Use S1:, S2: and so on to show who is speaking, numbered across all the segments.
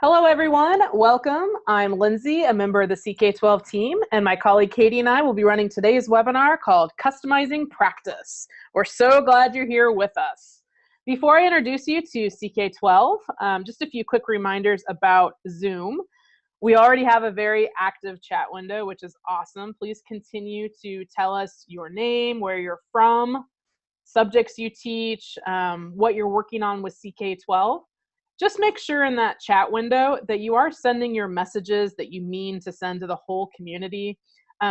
S1: Hello, everyone. Welcome. I'm Lindsay, a member of the CK-12 team, and my colleague Katie and I will be running today's webinar called Customizing Practice. We're so glad you're here with us. Before I introduce you to CK-12, just a few quick reminders about Zoom. We already have a very active chat window, which is awesome. Please continue to tell us your name, where you're from, subjects you teach, what you're working on with CK-12. Just make sure in that chat window that you are sending your messages that you mean to send to the whole community.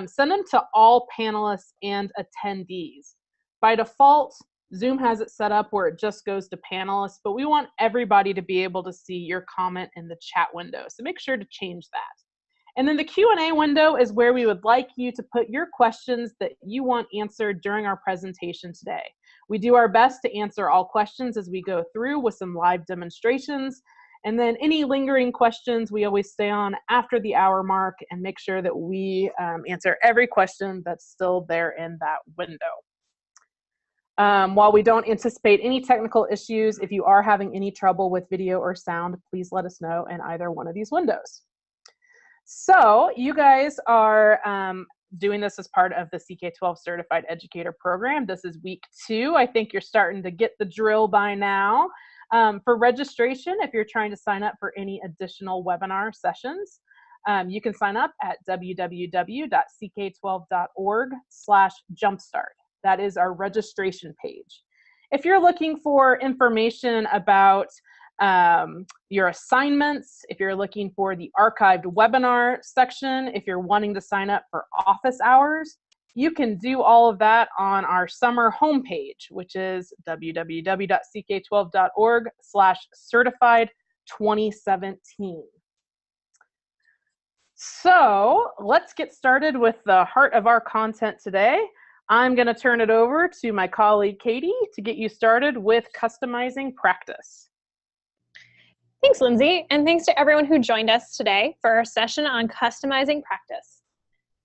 S1: Send them to all panelists and attendees. By default, Zoom has it set up where it just goes to panelists, but we want everybody to be able to see your comment in the chat window. So make sure to change that. And then the Q&A window is where we would like you to put your questions that you want answered during our presentation today. We do our best to answer all questions as we go through with some live demonstrations. And then any lingering questions, we always stay on after the hour mark and make sure that we answer every question that's still there in that window. While we don't anticipate any technical issues, if you are having any trouble with video or sound, please let us know in either one of these windows. So you guys are doing this as part of the CK-12 Certified Educator Program. This is week 2. I think you're starting to get the drill by now. For registration, if you're trying to sign up for any additional webinar sessions, you can sign up at www.ck12.org/jumpstart. That is our registration page. If you're looking for information about your assignments, if you're looking for the archived webinar section, if you're wanting to sign up for office hours, you can do all of that on our summer homepage, which is www.ck12.org/certified2017. So let's get started with the heart of our content today. I'm going to turn it over to my colleague Katie to get you started with customizing practice.
S2: Thanks, Lindsay, and thanks to everyone who joined us today for our session on customizing practice.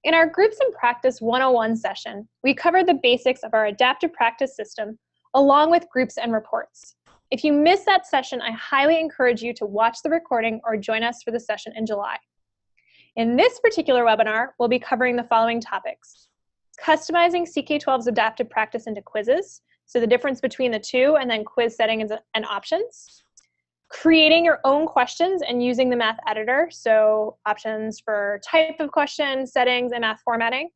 S2: In our Groups in Practice 101 session, we covered the basics of our adaptive practice system along with groups and reports. If you missed that session, I highly encourage you to watch the recording or join us for the session in July. In this particular webinar, we'll be covering the following topics: customizing CK-12's adaptive practice into quizzes, so the difference between the two, and then quiz settings and options. Creating your own questions and using the math editor, so options for type of question, settings, and math formatting.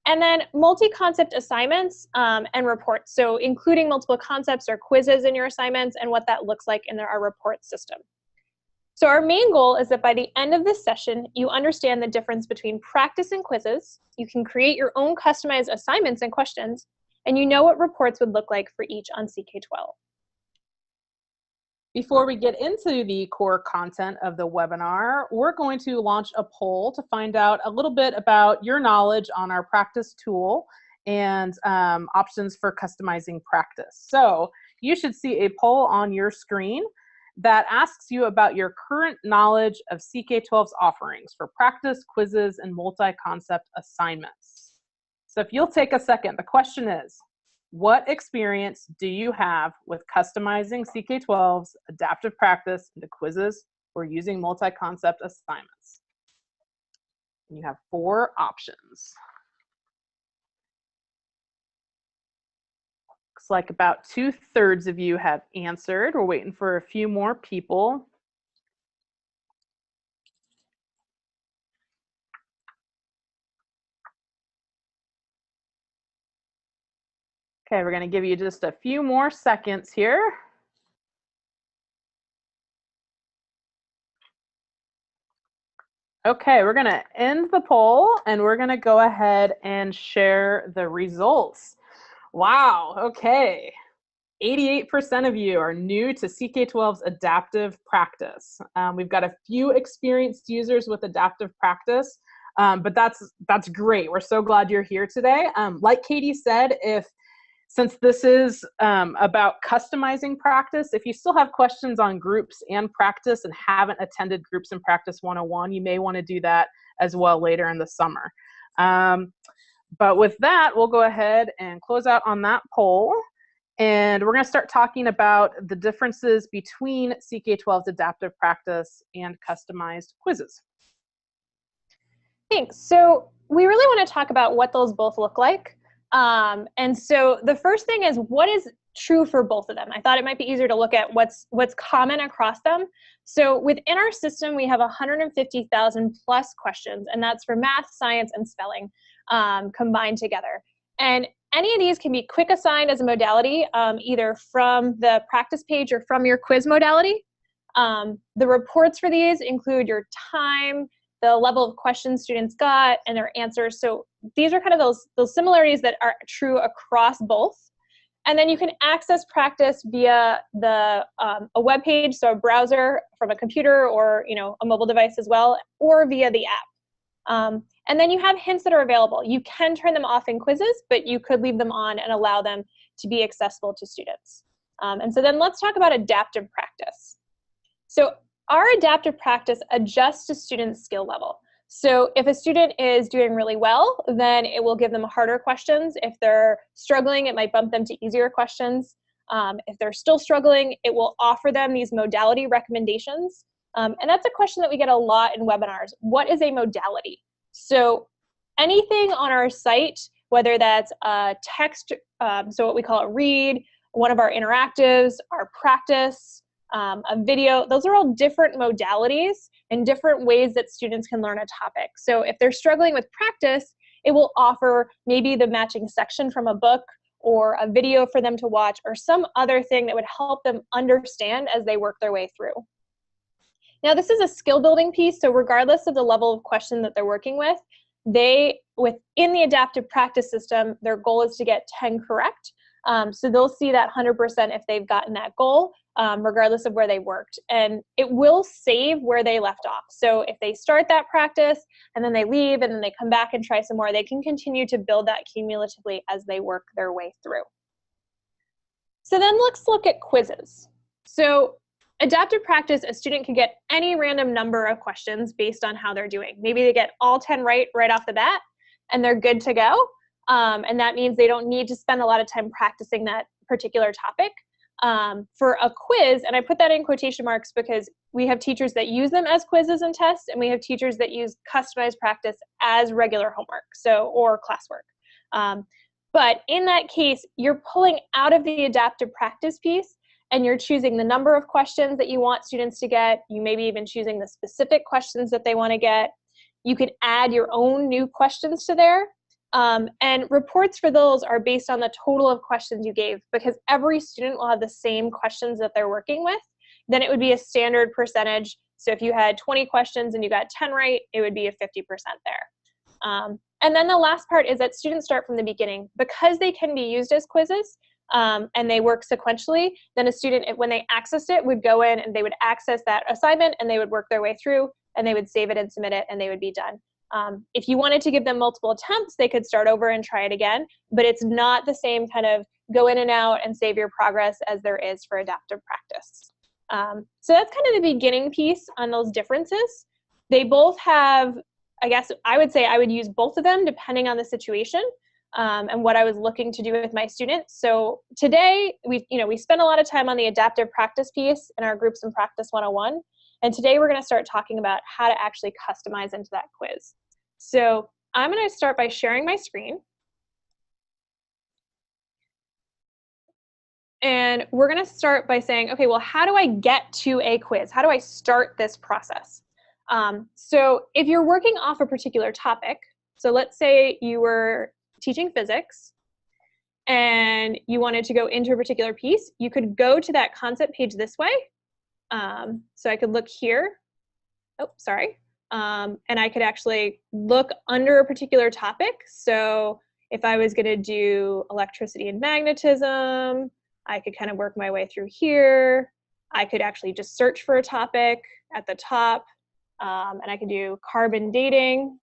S2: And then multi-concept assignments and reports, so including multiple concepts or quizzes in your assignments and what that looks like in our report system. So our main goal is that by the end of this session, you understand the difference between practice and quizzes, you can create your own customized assignments and questions, and you know what reports would look like for each on CK-12.
S1: Before we get into the core content of the webinar, we're going to launch a poll to find out a little bit about your knowledge on our practice tool and options for customizing practice. So you should see a poll on your screen that asks you about your current knowledge of CK-12's offerings for practice, quizzes, and multi-concept assignments. So if you'll take a second, the question is, what experience do you have with customizing CK-12's adaptive practice into quizzes or using multi-concept assignments? You have 4 options. Looks like about 2/3 of you have answered. We're waiting for a few more people. Okay, we're going to give you just a few more seconds here. Okay, we're going to end the poll and we're going to go ahead and share the results. Wow, okay. 88% of you are new to CK-12's adaptive practice. We've got a few experienced users with adaptive practice, but that's great. We're so glad you're here today. Like Katie said, since this is about customizing practice, if you still have questions on groups and practice and haven't attended Groups in Practice 101, you may want to do that as well later in the summer. But with that, we'll go ahead and close out on that poll. And we're going to start talking about the differences between CK-12's adaptive practice and customized quizzes.
S2: Thanks. So we really want to talk about what those both look like. And so the first thing is, what is true for both of them? I thought it might be easier to look at what's common across them. So within our system, we have 150,000 plus questions, and that's for math, science, and spelling combined together. And any of these can be quick assigned as a modality, either from the practice page or from your quiz modality. The reports for these include your time, the level of questions students got, and their answers. So these are kind of those similarities that are true across both. And then you can access practice via a web page, so a browser from a computer or a mobile device as well, or via the app. And then you have hints that are available. You can turn them off in quizzes, but you could leave them on and allow them to be accessible to students. And so then let's talk about adaptive practice. So our adaptive practice adjusts to students' skill level. So if a student is doing really well, then it will give them harder questions. If they're struggling, it might bump them to easier questions. If they're still struggling, it will offer them these modality recommendations. And that's a question that we get a lot in webinars. What is a modality? So anything on our site, whether that's a text, so what we call a read, one of our interactives, our practice, a video, those are all different modalities and different ways that students can learn a topic. So if they're struggling with practice, it will offer maybe the matching section from a book or a video for them to watch or some other thing that would help them understand as they work their way through. Now, this is a skill building piece, so regardless of the level of question that they're working with, within the adaptive practice system, their goal is to get 10 correct. So they'll see that 100% if they've gotten that goal, regardless of where they worked. And it will save where they left off. So if they start that practice and then they leave and then they come back and try some more, they can continue to build that cumulatively as they work their way through. So then let's look at quizzes. So adaptive practice, a student can get any random number of questions based on how they're doing. Maybe they get all 10 right off the bat and they're good to go. And that means they don't need to spend a lot of time practicing that particular topic. For a quiz, and I put that in quotation marks because we have teachers that use them as quizzes and tests, and we have teachers that use customized practice as regular homework, or classwork. But in that case, you're pulling out of the adaptive practice piece and you're choosing the number of questions that you want students to get. You maybe even choosing the specific questions that they want to get. You can add your own new questions to there. And reports for those are based on the total of questions you gave, because every student will have the same questions that they're working with. Then it would be a standard percentage. So if you had 20 questions and you got 10 right, it would be a 50% there. And then the last part is that students start from the beginning. Because they can be used as quizzes and they work sequentially, then a student, when they accessed it, would go in and they would access that assignment and they would work their way through and they would save it and submit it and they would be done. If you wanted to give them multiple attempts, they could start over and try it again, but it's not the same kind of go in and out and save your progress as there is for adaptive practice. So that's kind of the beginning piece on those differences. They both have, I guess I would say I would use both of them depending on the situation and what I was looking to do with my students. So today, we spend a lot of time on the adaptive practice piece in our Groups in Practice 101. And today we're going to start talking about how to actually customize into that quiz. So I'm going to start by sharing my screen. And we're going to start by saying, okay, well, how do I get to a quiz? How do I start this process? So if you're working off a particular topic, so let's say you were teaching physics and you wanted to go into a particular piece, you could go to that concept page this way. So I could look here, and I could actually look under a particular topic. So if I was going to do electricity and magnetism, I could kind of work my way through here. I could actually just search for a topic at the top, and I could do carbon dating.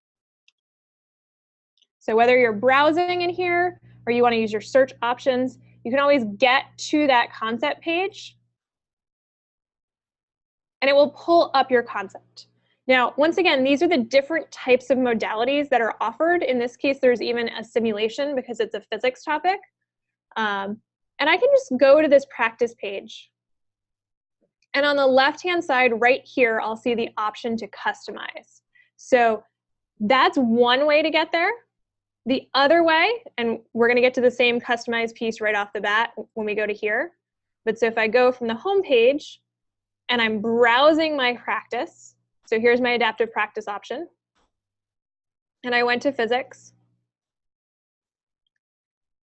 S2: So whether you're browsing in here or you want to use your search options, you can always get to that concept page and it will pull up your concept. Now, once again, these are the different types of modalities that are offered. In this case, there's even a simulation because it's a physics topic. And I can just go to this practice page. And on the left-hand side right here, I'll see the option to customize. So that's one way to get there. The other way, and we're going to get to the same customized piece right off the bat when we go to here. But so if I go from the home page and I'm browsing my practice, so here's my adaptive practice option. And I went to physics.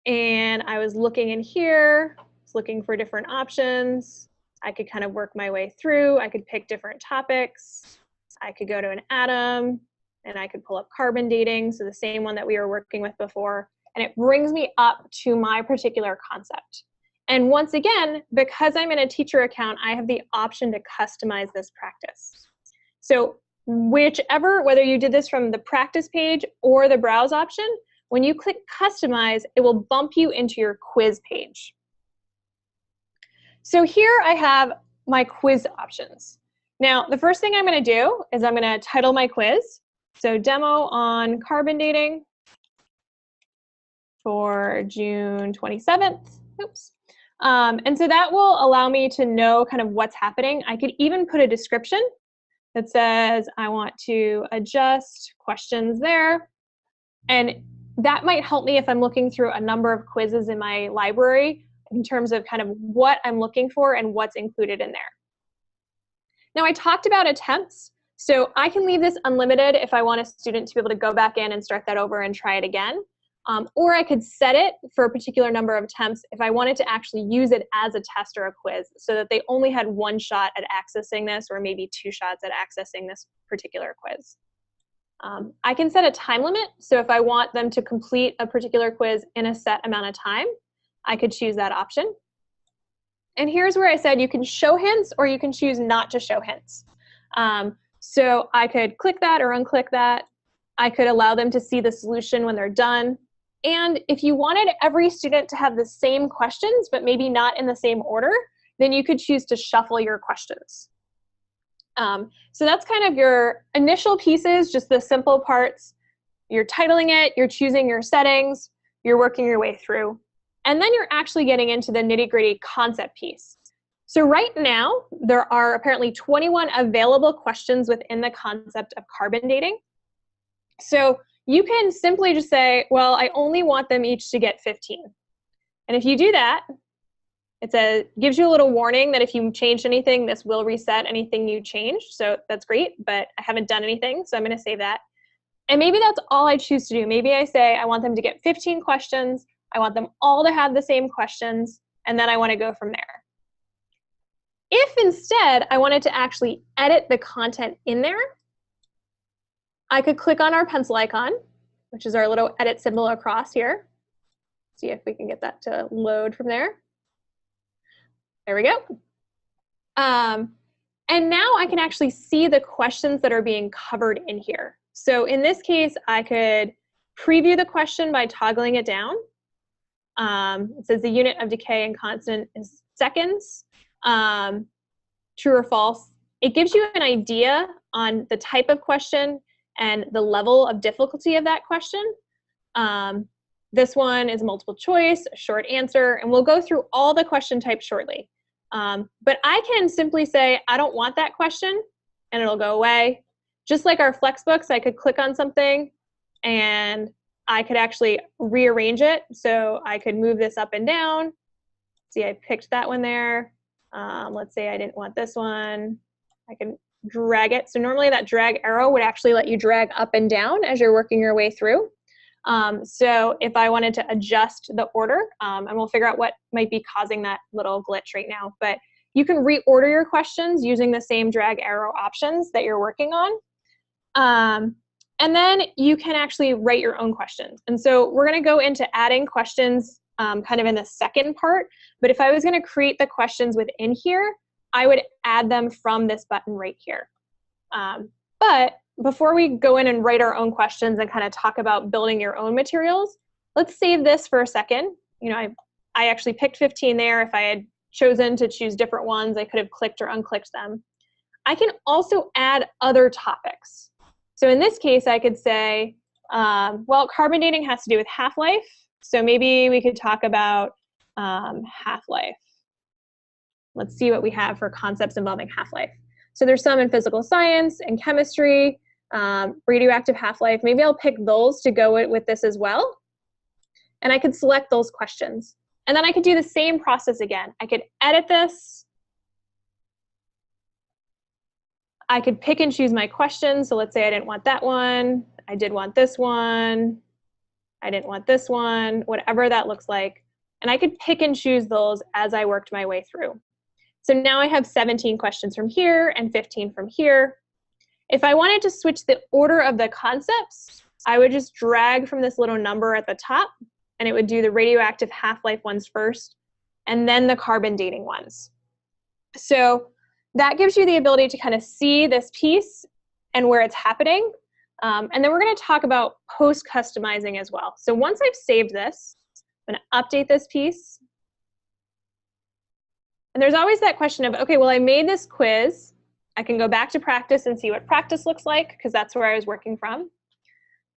S2: And I was looking in here, was looking for different options. I could kind of work my way through. I could pick different topics. I could go to an atom, and I could pull up carbon dating, so the same one that we were working with before. And it brings me up to my particular concept. And once again, because I'm in a teacher account, I have the option to customize this practice. So whichever, whether you did this from the practice page or the browse option, when you click customize, it will bump you into your quiz page. So here I have my quiz options. Now, the first thing I'm going to do is I'm going to title my quiz. So demo on carbon dating for June 27th. Oops. And so that will allow me to know kind of what's happening. I could even put a description that says I want to adjust questions there. And that might help me if I'm looking through a number of quizzes in my library in terms of kind of what I'm looking for and what's included in there. Now, I talked about attempts. So I can leave this unlimited if I want a student to be able to go back in and start that over and try it again. Or I could set it for a particular number of attempts if I wanted to actually use it as a test or a quiz so that they only had one shot at accessing this, or maybe two shots at accessing this particular quiz. I can set a time limit. So if I want them to complete a particular quiz in a set amount of time, I could choose that option. And here's where I said you can show hints or you can choose not to show hints. So I could click that or unclick that. I could allow them to see the solution when they're done. And if you wanted every student to have the same questions, but maybe not in the same order, then you could choose to shuffle your questions. So that's kind of your initial pieces, just the simple parts. You're titling it, you're choosing your settings, you're working your way through. And then you're actually getting into the nitty-gritty concept piece. So right now, there are apparently 21 available questions within the concept of carbon dating. So you can simply just say, well, I only want them each to get 15. And if you do that, it gives you a little warning that if you changed anything, this will reset anything you changed. So that's great, but I haven't done anything, so I'm going to save that. And maybe that's all I choose to do. Maybe I say I want them to get 15 questions. I want them all to have the same questions, and then I want to go from there. If instead I wanted to actually edit the content in there, I could click on our pencil icon, which is our little edit symbol across here. See if we can get that to load from there. There we go. And now I can actually see the questions that are being covered in here. So in this case, I could preview the question by toggling it down. It says the unit of decay and constant is seconds. True or false. It gives you an idea on the type of question and the level of difficulty of that question. This one is multiple choice, a short answer, and we'll go through all the question types shortly. But I can simply say, I don't want that question, and it'll go away. Just like our Flexbooks, I could click on something, and I could actually rearrange it. So I could move this up and down. See, I picked that one there. Let's say I didn't want this one. I can drag it. So normally that drag arrow would actually let you drag up and down as you're working your way through. So if I wanted to adjust the order, and we'll figure out what might be causing that little glitch right now, but you can reorder your questions using the same drag arrow options that you're working on. And then you can actually write your own questions. And so we're going to go into adding questions kind of in the second part. But if I was going to create the questions within here, I would add them from this button right here. But before we go in and write our own questions and kind of talk about building your own materials, let's save this for a second. You know, I actually picked 15 there. If I had chosen to choose different ones, I could have clicked or unclicked them. I can also add other topics. So in this case, I could say, well, carbon dating has to do with half-life. So maybe we could talk about half-life. Let's see what we have for concepts involving half-life. So there's some in physical science and chemistry, radioactive half-life. Maybe I'll pick those to go with this as well. And I could select those questions. And then I could do the same process again. I could edit this. I could pick and choose my questions. So let's say I didn't want that one. I did want this one. I didn't want this one, whatever that looks like. And I could pick and choose those as I worked my way through. So now I have 17 questions from here and 15 from here. If I wanted to switch the order of the concepts, I would just drag from this little number at the top, and it would do the radioactive half-life ones first, and then the carbon dating ones. So that gives you the ability to kind of see this piece and where it's happening. And then we're going to talk about post-customizing as well. So once I've saved this, I'm going to update this piece. And there's always that question of, okay, well, I made this quiz. I can go back to practice and see what practice looks like, because that's where I was working from.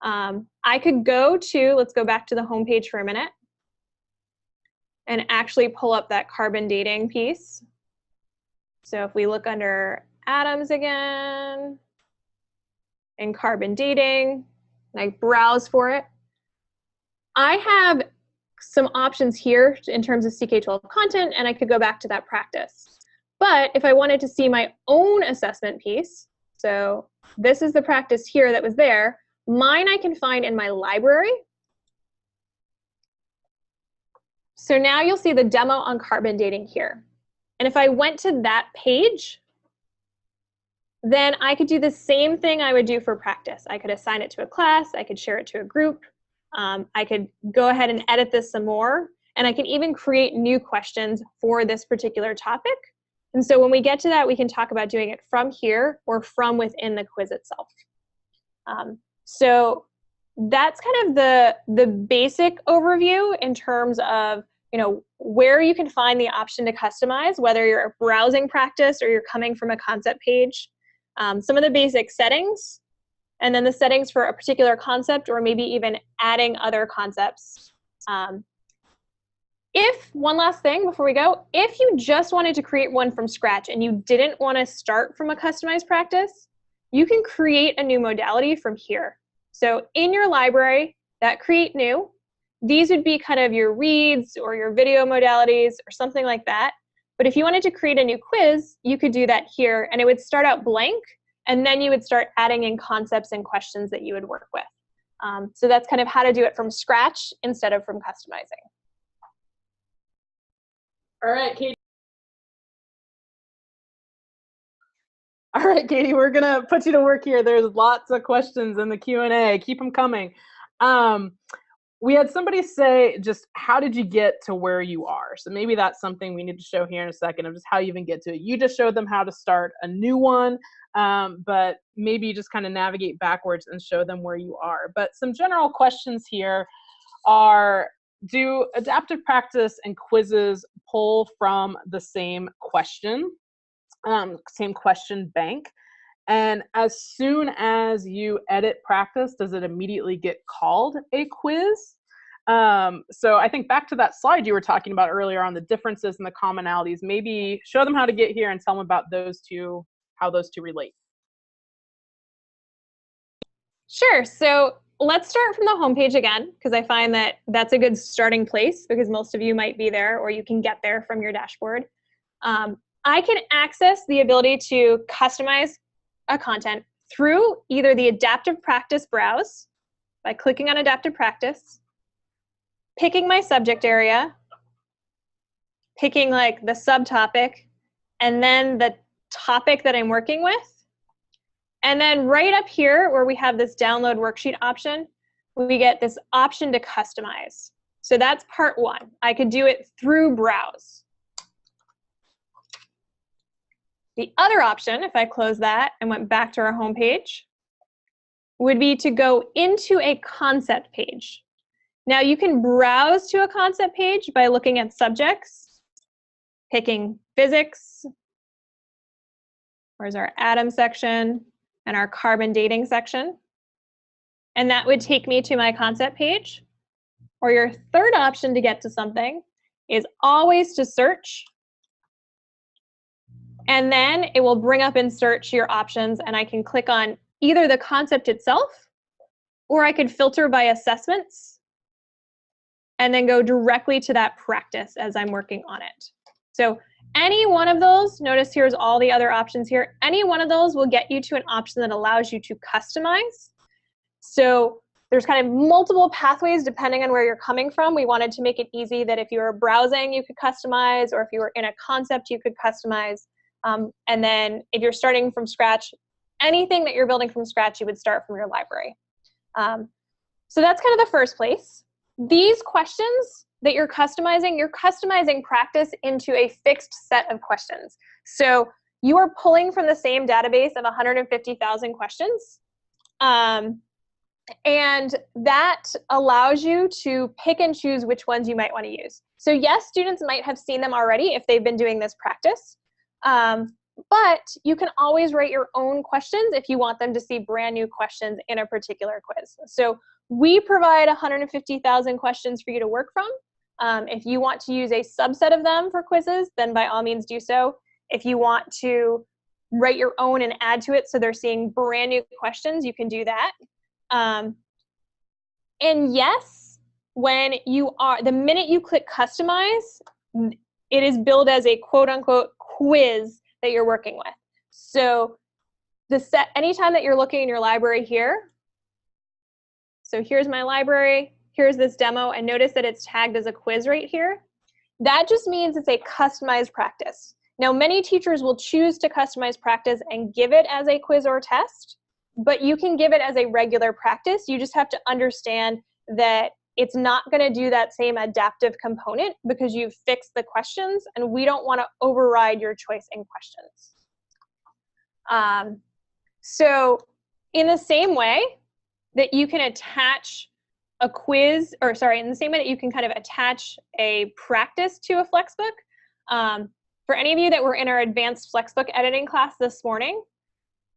S2: I could go to, let's go back to the home page for a minute, and actually pull up that carbon dating piece. So if we look under atoms again, and carbon dating, and I browse for it, I have some options here in terms of CK-12 content, and I could go back to that practice. But if I wanted to see my own assessment piece, so this is the practice here that was there, mine I can find in my library. So now you'll see the demo on carbon dating here. And if I went to that page, then I could do the same thing I would do for practice. I could assign it to a class, I could share it to a group, I could go ahead and edit this some more, and I can even create new questions for this particular topic. And so when we get to that, we can talk about doing it from here or from within the quiz itself. So that's kind of the basic overview in terms of, you know, where you can find the option to customize, whether you're browsing practice or you're coming from a concept page. Some of the basic settings, and then the settings for a particular concept, or maybe even adding other concepts. One last thing before we go, if you just wanted to create one from scratch and you didn't want to start from a customized practice, you can create a new modality from here. So in your library, that create new, these would be kind of your reads or your video modalities or something like that. But if you wanted to create a new quiz, you could do that here, and it would start out blank, and then you would start adding in concepts and questions that you would work with. So that's kind of how to do it from scratch instead of from customizing.
S1: All right, Katie. All right, Katie, we're gonna put you to work here. There's lots of questions in the Q&A. Keep them coming. We had somebody say, just how did you get to where you are? So maybe that's something we need to show here in a second, of just how you even get to it. You just showed them how to start a new one, but maybe you just kind of navigate backwards and show them where you are. But some general questions here are, do adaptive practice and quizzes pull from the same question bank? And as soon as you edit practice, does it immediately get called a quiz? So I think back to that slide you were talking about earlier on the differences and the commonalities, maybe show them how to get here and tell them about those two, how those two relate.
S2: Sure, so let's start from the homepage again, because I find that that's a good starting place, because most of you might be there, or you can get there from your dashboard. I can access the ability to customize a content through either the adaptive practice browse by clicking on adaptive practice, picking my subject area, picking like the subtopic, and then the topic that I'm working with. And then right up here where we have this download worksheet option, we get this option to customize. So that's part one. I could do it through browse. The other option, if I close that and went back to our home page, would be to go into a concept page. Now you can browse to a concept page by looking at subjects, picking physics, where's our atom section, and our carbon dating section. And that would take me to my concept page. Or your third option to get to something is always to search, and then it will bring up in search your options, and I can click on either the concept itself, or I could filter by assessments and then go directly to that practice as I'm working on it. So any one of those, notice here's all the other options here, any one of those will get you to an option that allows you to customize. So there's kind of multiple pathways depending on where you're coming from. We wanted to make it easy that if you were browsing, you could customize, or if you were in a concept, you could customize. And then if you're starting from scratch, anything that you're building from scratch, you would start from your library. So that's kind of the first place. These questions that you're customizing practice into a fixed set of questions. So you are pulling from the same database of 150,000 questions. And that allows you to pick and choose which ones you might want to use. So yes, students might have seen them already if they've been doing this practice. But you can always write your own questions if you want them to see brand new questions in a particular quiz. So we provide 150,000 questions for you to work from. If you want to use a subset of them for quizzes, then by all means do so. If you want to write your own and add to it so they're seeing brand new questions, you can do that. And yes, the minute you click customize, it is billed as a quote unquote quiz that you're working with. So anytime that you're looking in your library here, so here's my library, here's this demo, and notice that it's tagged as a quiz right here. That just means it's a customized practice. Now, many teachers will choose to customize practice and give it as a quiz or test, but you can give it as a regular practice. You just have to understand that it's not going to do that same adaptive component because you've fixed the questions, and we don't want to override your choice in questions. So in the same way that you can attach a quiz, or sorry, in the same way that you can kind of attach a practice to a Flexbook, for any of you that were in our advanced Flexbook editing class this morning,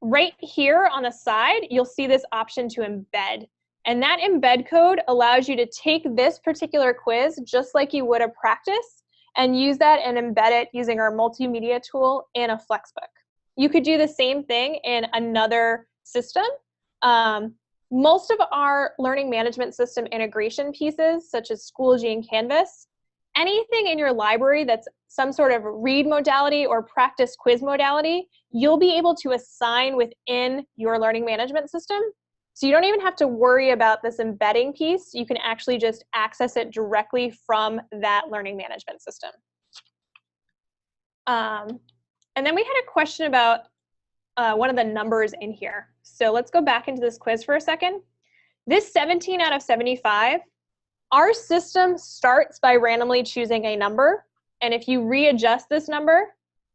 S2: right here on the side, you'll see this option to embed. And that embed code allows you to take this particular quiz just like you would a practice and use that and embed it using our multimedia tool in a Flexbook. You could do the same thing in another system. Most of our learning management system integration pieces, such as Schoology and Canvas, anything in your library that's some sort of read modality or practice quiz modality, you'll be able to assign within your learning management system. So you don't even have to worry about this embedding piece. You can actually just access it directly from that learning management system. And then we had a question about one of the numbers in here. So let's go back into this quiz for a second. This 17 out of 75, our system starts by randomly choosing a number. And if you readjust this number,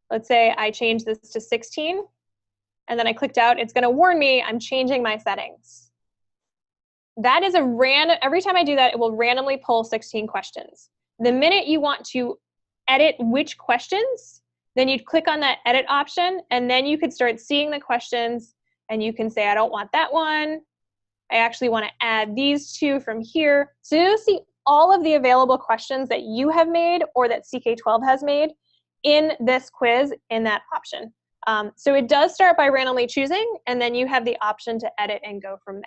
S2: let's say I change this to 16, and then I clicked out, it's going to warn me I'm changing my settings. That is every time I do that, it will randomly pull 16 questions. The minute you want to edit which questions, then you'd click on that edit option, and then you could start seeing the questions, and you can say, I don't want that one. I actually want to add these two from here. So you'll see all of the available questions that you have made or that CK-12 has made in this quiz in that option. So it does start by randomly choosing, and then you have the option to edit and go from there.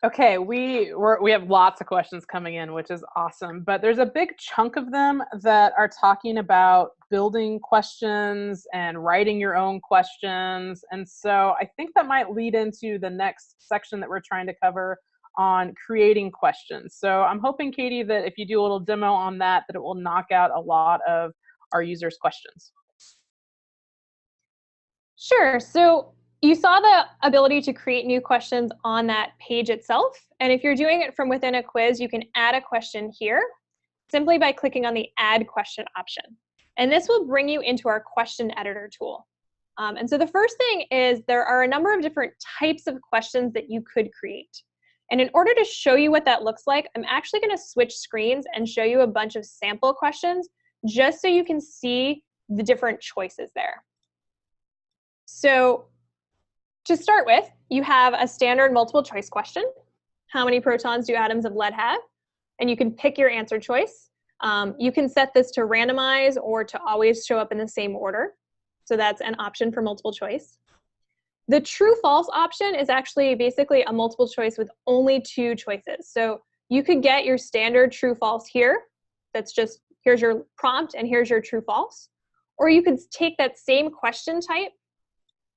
S1: Okay, we have lots of questions coming in, which is awesome, but there's a big chunk of them that are talking about building questions and writing your own questions. And so I think that might lead into the next section that we're trying to cover on creating questions. So I'm hoping, Katie, that if you do a little demo on that, that it will knock out a lot of our users' questions.
S2: Sure. So you saw the ability to create new questions on that page itself. And if you're doing it from within a quiz, you can add a question here simply by clicking on the Add Question option. And this will bring you into our question editor tool. And so the first thing is there are a number of different types of questions that you could create. And in order to show you what that looks like, I'm actually going to switch screens and show you a bunch of sample questions just so you can see the different choices there. So to start with, you have a standard multiple choice question. How many protons do atoms of lead have? and you can pick your answer choice. You can set this to randomize or to always show up in the same order. So that's an option for multiple choice. The true-false option is actually basically a multiple choice with only 2 choices. So you could get your standard true-false here. That's just, here's your prompt and here's your true-false. Or you could take that same question type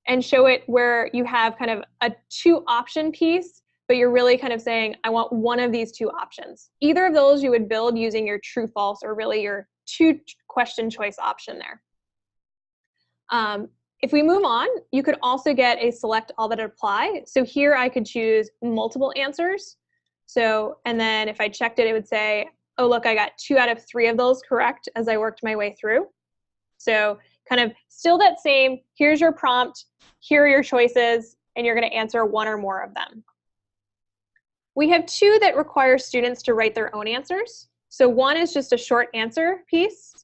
S2: and show it where you have kind of a 2-option piece, but you're really kind of saying, I want one of these 2 options. Either of those you would build using your true-false or really your 2-question choice option there. If we move on, you could also get a select all that apply. So here I could choose multiple answers. So, and then if I checked it, it would say, oh, look, I got 2 out of 3 of those correct as I worked my way through. So kind of still that same, here's your prompt, here are your choices, and you're going to answer 1 or more of them. We have 2 that require students to write their own answers. So one is just a short answer piece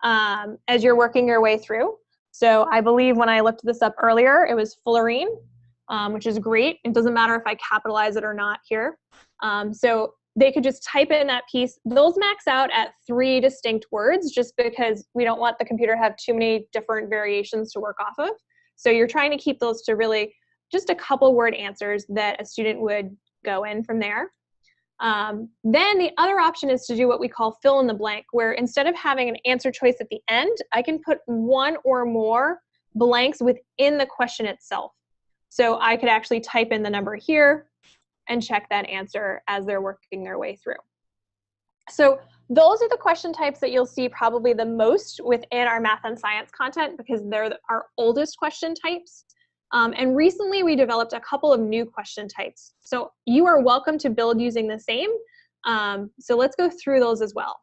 S2: as you're working your way through. So I believe when I looked this up earlier, it was fullerene, which is great. It doesn't matter if I capitalize it or not here. So they could just type in that piece. Those max out at 3 distinct words just because we don't want the computer to have too many different variations to work off of. So you're trying to keep those to really just a couple word answers that a student would go in from there. Then the other option is to do what we call fill in the blank, where instead of having an answer choice at the end, I can put 1 or more blanks within the question itself. So I could actually type in the number here and check that answer as they're working their way through. So those are the question types that you'll see probably the most within our math and science content because they're our oldest question types. And recently we developed a couple of new question types. So you are welcome to build using the same. So let's go through those as well.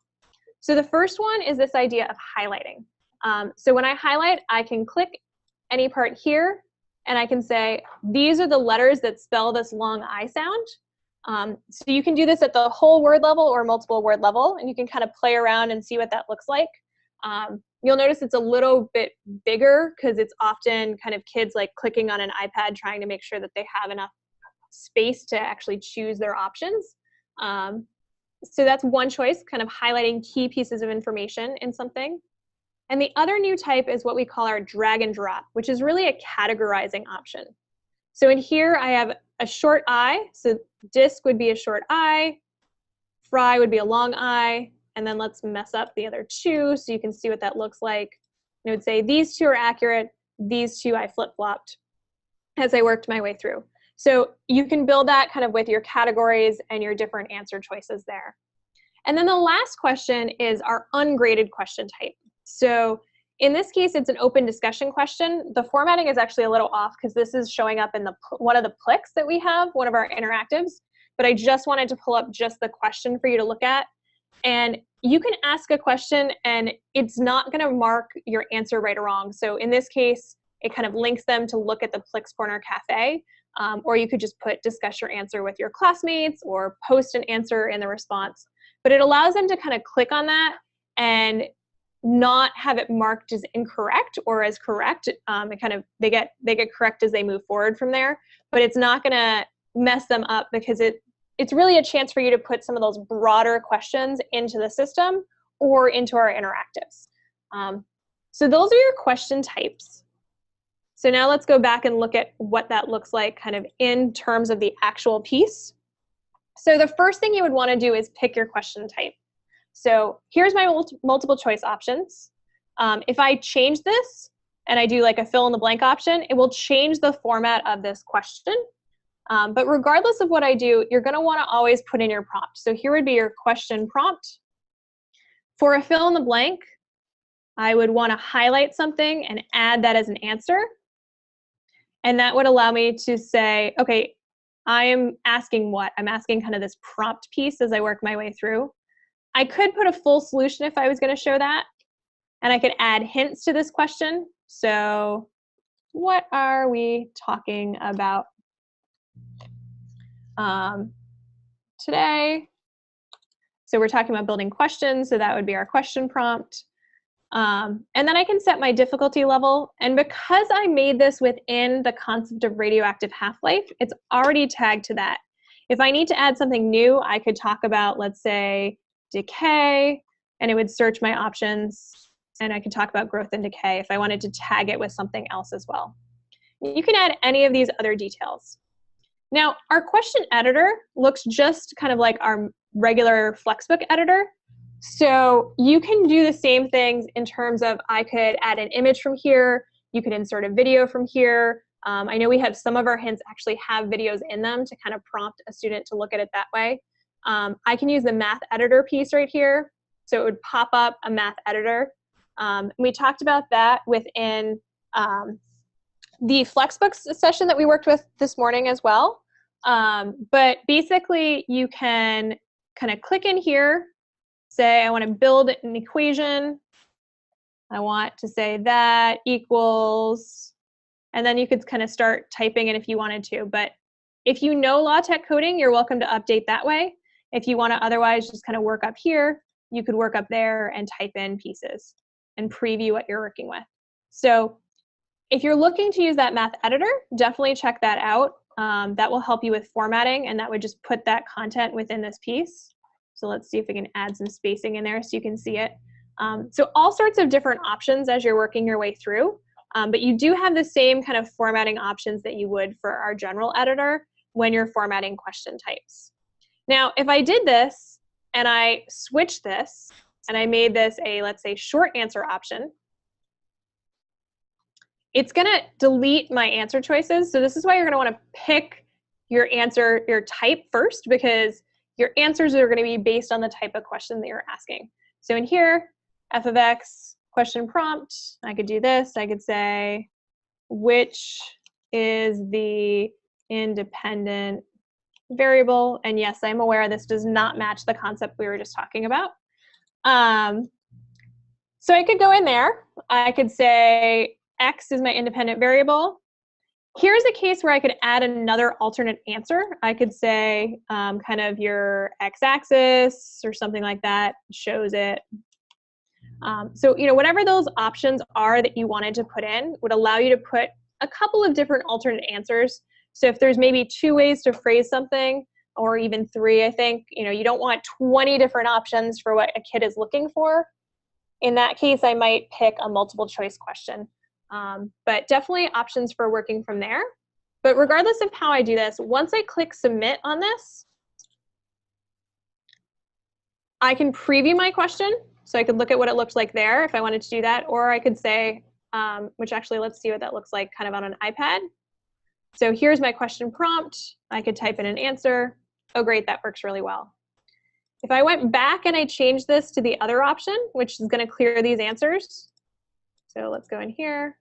S2: So the first one is this idea of highlighting. So when I highlight, I can click any part here and I can say, these are the letters that spell this long I sound. So you can do this at the whole word level or multiple word level, and you can kind of play around and see what that looks like. You'll notice it's a little bit bigger because it's often kind of kids like clicking on an iPad trying to make sure that they have enough space to actually choose their options. So that's one choice, kind of highlighting key pieces of information in something. And the other new type is what we call our drag and drop, which is really a categorizing option. So in here I have a short I, so disc would be a short I, fry would be a long I, and then let's mess up the other 2 so you can see what that looks like. And it would say these 2 are accurate, these 2 I flip-flopped as I worked my way through. So you can build that kind of with your categories and your different answer choices there. And then the last question is our ungraded question type. So in this case, it's an open discussion question. The formatting is actually a little off because this is showing up in one of the Plix that we have, one of our interactives, but I just wanted to pull up just the question for you to look at. And you can ask a question and it's not going to mark your answer right or wrong. So in this case, it kind of links them to look at the Plix Corner Cafe, or you could just discuss your answer with your classmates or post an answer in the response. But it allows them to kind of click on that and not have it marked as incorrect or as correct. They get correct as they move forward from there, but it's not going to mess them up because it's really a chance for you to put some of those broader questions into the system or into our interactives. So those are your question types. So now let's go back and look at what that looks like kind of in terms of the actual piece. So the first thing you would want to do is pick your question type. So here's my multiple choice options. If I change this and I do like a fill in the blank option, it will change the format of this question. But regardless of what I do, you're going to want to always put in your prompt. So here would be your question prompt. For a fill in the blank, I would want to highlight something and add that as an answer. And that would allow me to say, okay, I am asking what? I'm asking kind of this prompt piece as I work my way through. I could put a full solution if I was going to show that. And I could add hints to this question. So what are we talking about today? So we're talking about building questions, so that would be our question prompt. And then I can set my difficulty level. And because I made this within the concept of radioactive half-life, it's already tagged to that. If I need to add something new, I could talk about, let's say, decay, and it would search my options, and I could talk about growth and decay if I wanted to tag it with something else as well. You can add any of these other details. Now, our question editor looks just kind of like our regular Flexbook editor. So you can do the same things in terms of I could add an image from here, you could insert a video from here. I know we have some of our hints actually have videos in them to kind of prompt a student to look at it that way. I can use the math editor piece right here. So it would pop up a math editor. We talked about that within the Flexbook session that we worked with this morning as well. But basically you can kind of click in here, say I want to build an equation. I want to say that equals, and then you could kind of start typing it if you wanted to. But if you know LaTeX coding, you're welcome to update that way. If you want to otherwise just kind of work up here, you could work up there and type in pieces and preview what you're working with. So if you're looking to use that math editor, definitely check that out. That will help you with formatting, and that would just put that content within this piece. So let's see if we can add some spacing in there so you can see it. So all sorts of different options as you're working your way through, but you do have the same kind of formatting options that you would for our general editor when you're formatting question types. Now, if I did this and I switched this and I made this a, let's say, short answer option, it's going to delete my answer choices. So this is why you're going to want to pick your answer, your type first, because your answers are going to be based on the type of question that you're asking. So in here, f of x, question prompt, I could do this. I could say, which is the independent variable? And yes, I'm aware this does not match the concept we were just talking about. So I could go in there. I could say, x is my independent variable. Here's a case where I could add another alternate answer. I could say kind of your x-axis or something like that shows it. So, you know, whatever those options are that you wanted to put in would allow you to put a couple of different alternate answers. So if there's maybe 2 ways to phrase something, or even 3, I think, you know, you don't want 20 different options for what a kid is looking for. In that case, I might pick a multiple choice question. But definitely options for working from there. But regardless of how I do this, once I click submit on this, I can preview my question. So I could look at what it looked like there if I wanted to do that, or I could say, which actually, let's see what that looks like kind of on an iPad. So here's my question prompt. I could type in an answer. Oh, great, that works really well. If I went back and I changed this to the other option, which is going to clear these answers. So let's go in here.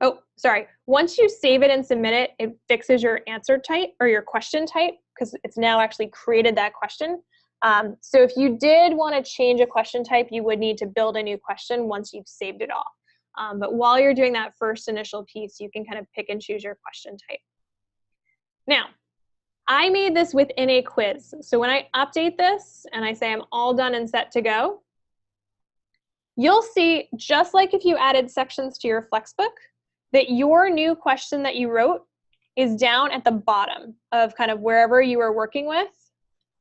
S2: Oh, sorry. Once you save it and submit it, it fixes your answer type or your question type because it's now actually created that question. So if you did want to change a question type, you would need to build a new question once you've saved it all. But while you're doing that first initial piece, you can kind of pick and choose your question type. Now, I made this within a quiz. So when I update this and I say I'm all done and set to go, you'll see, just like if you added sections to your Flexbook, that your new question that you wrote is down at the bottom of kind of wherever you were working with.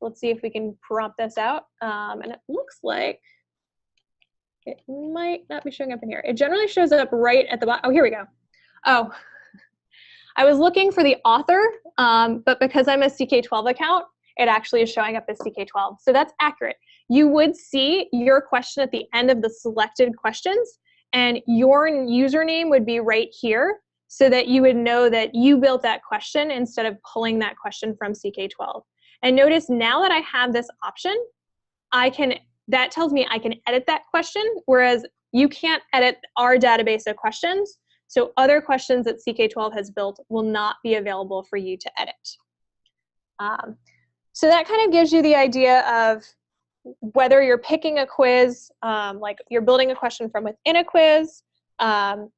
S2: Let's see if we can prompt this out. And it looks like it might not be showing up in here. It generally shows up right at the bottom. Oh, here we go. Oh, I was looking for the author, but because I'm a CK-12 account, it actually is showing up as CK-12. So that's accurate. You would see your question at the end of the selected questions, and your username would be right here so that you would know that you built that question instead of pulling that question from CK-12. And notice now that I have this option, that tells me I can edit that question, whereas you can't edit our database of questions. So other questions that CK-12 has built will not be available for you to edit. So that kind of gives you the idea of whether you're picking a quiz, like you're building a question from within a quiz,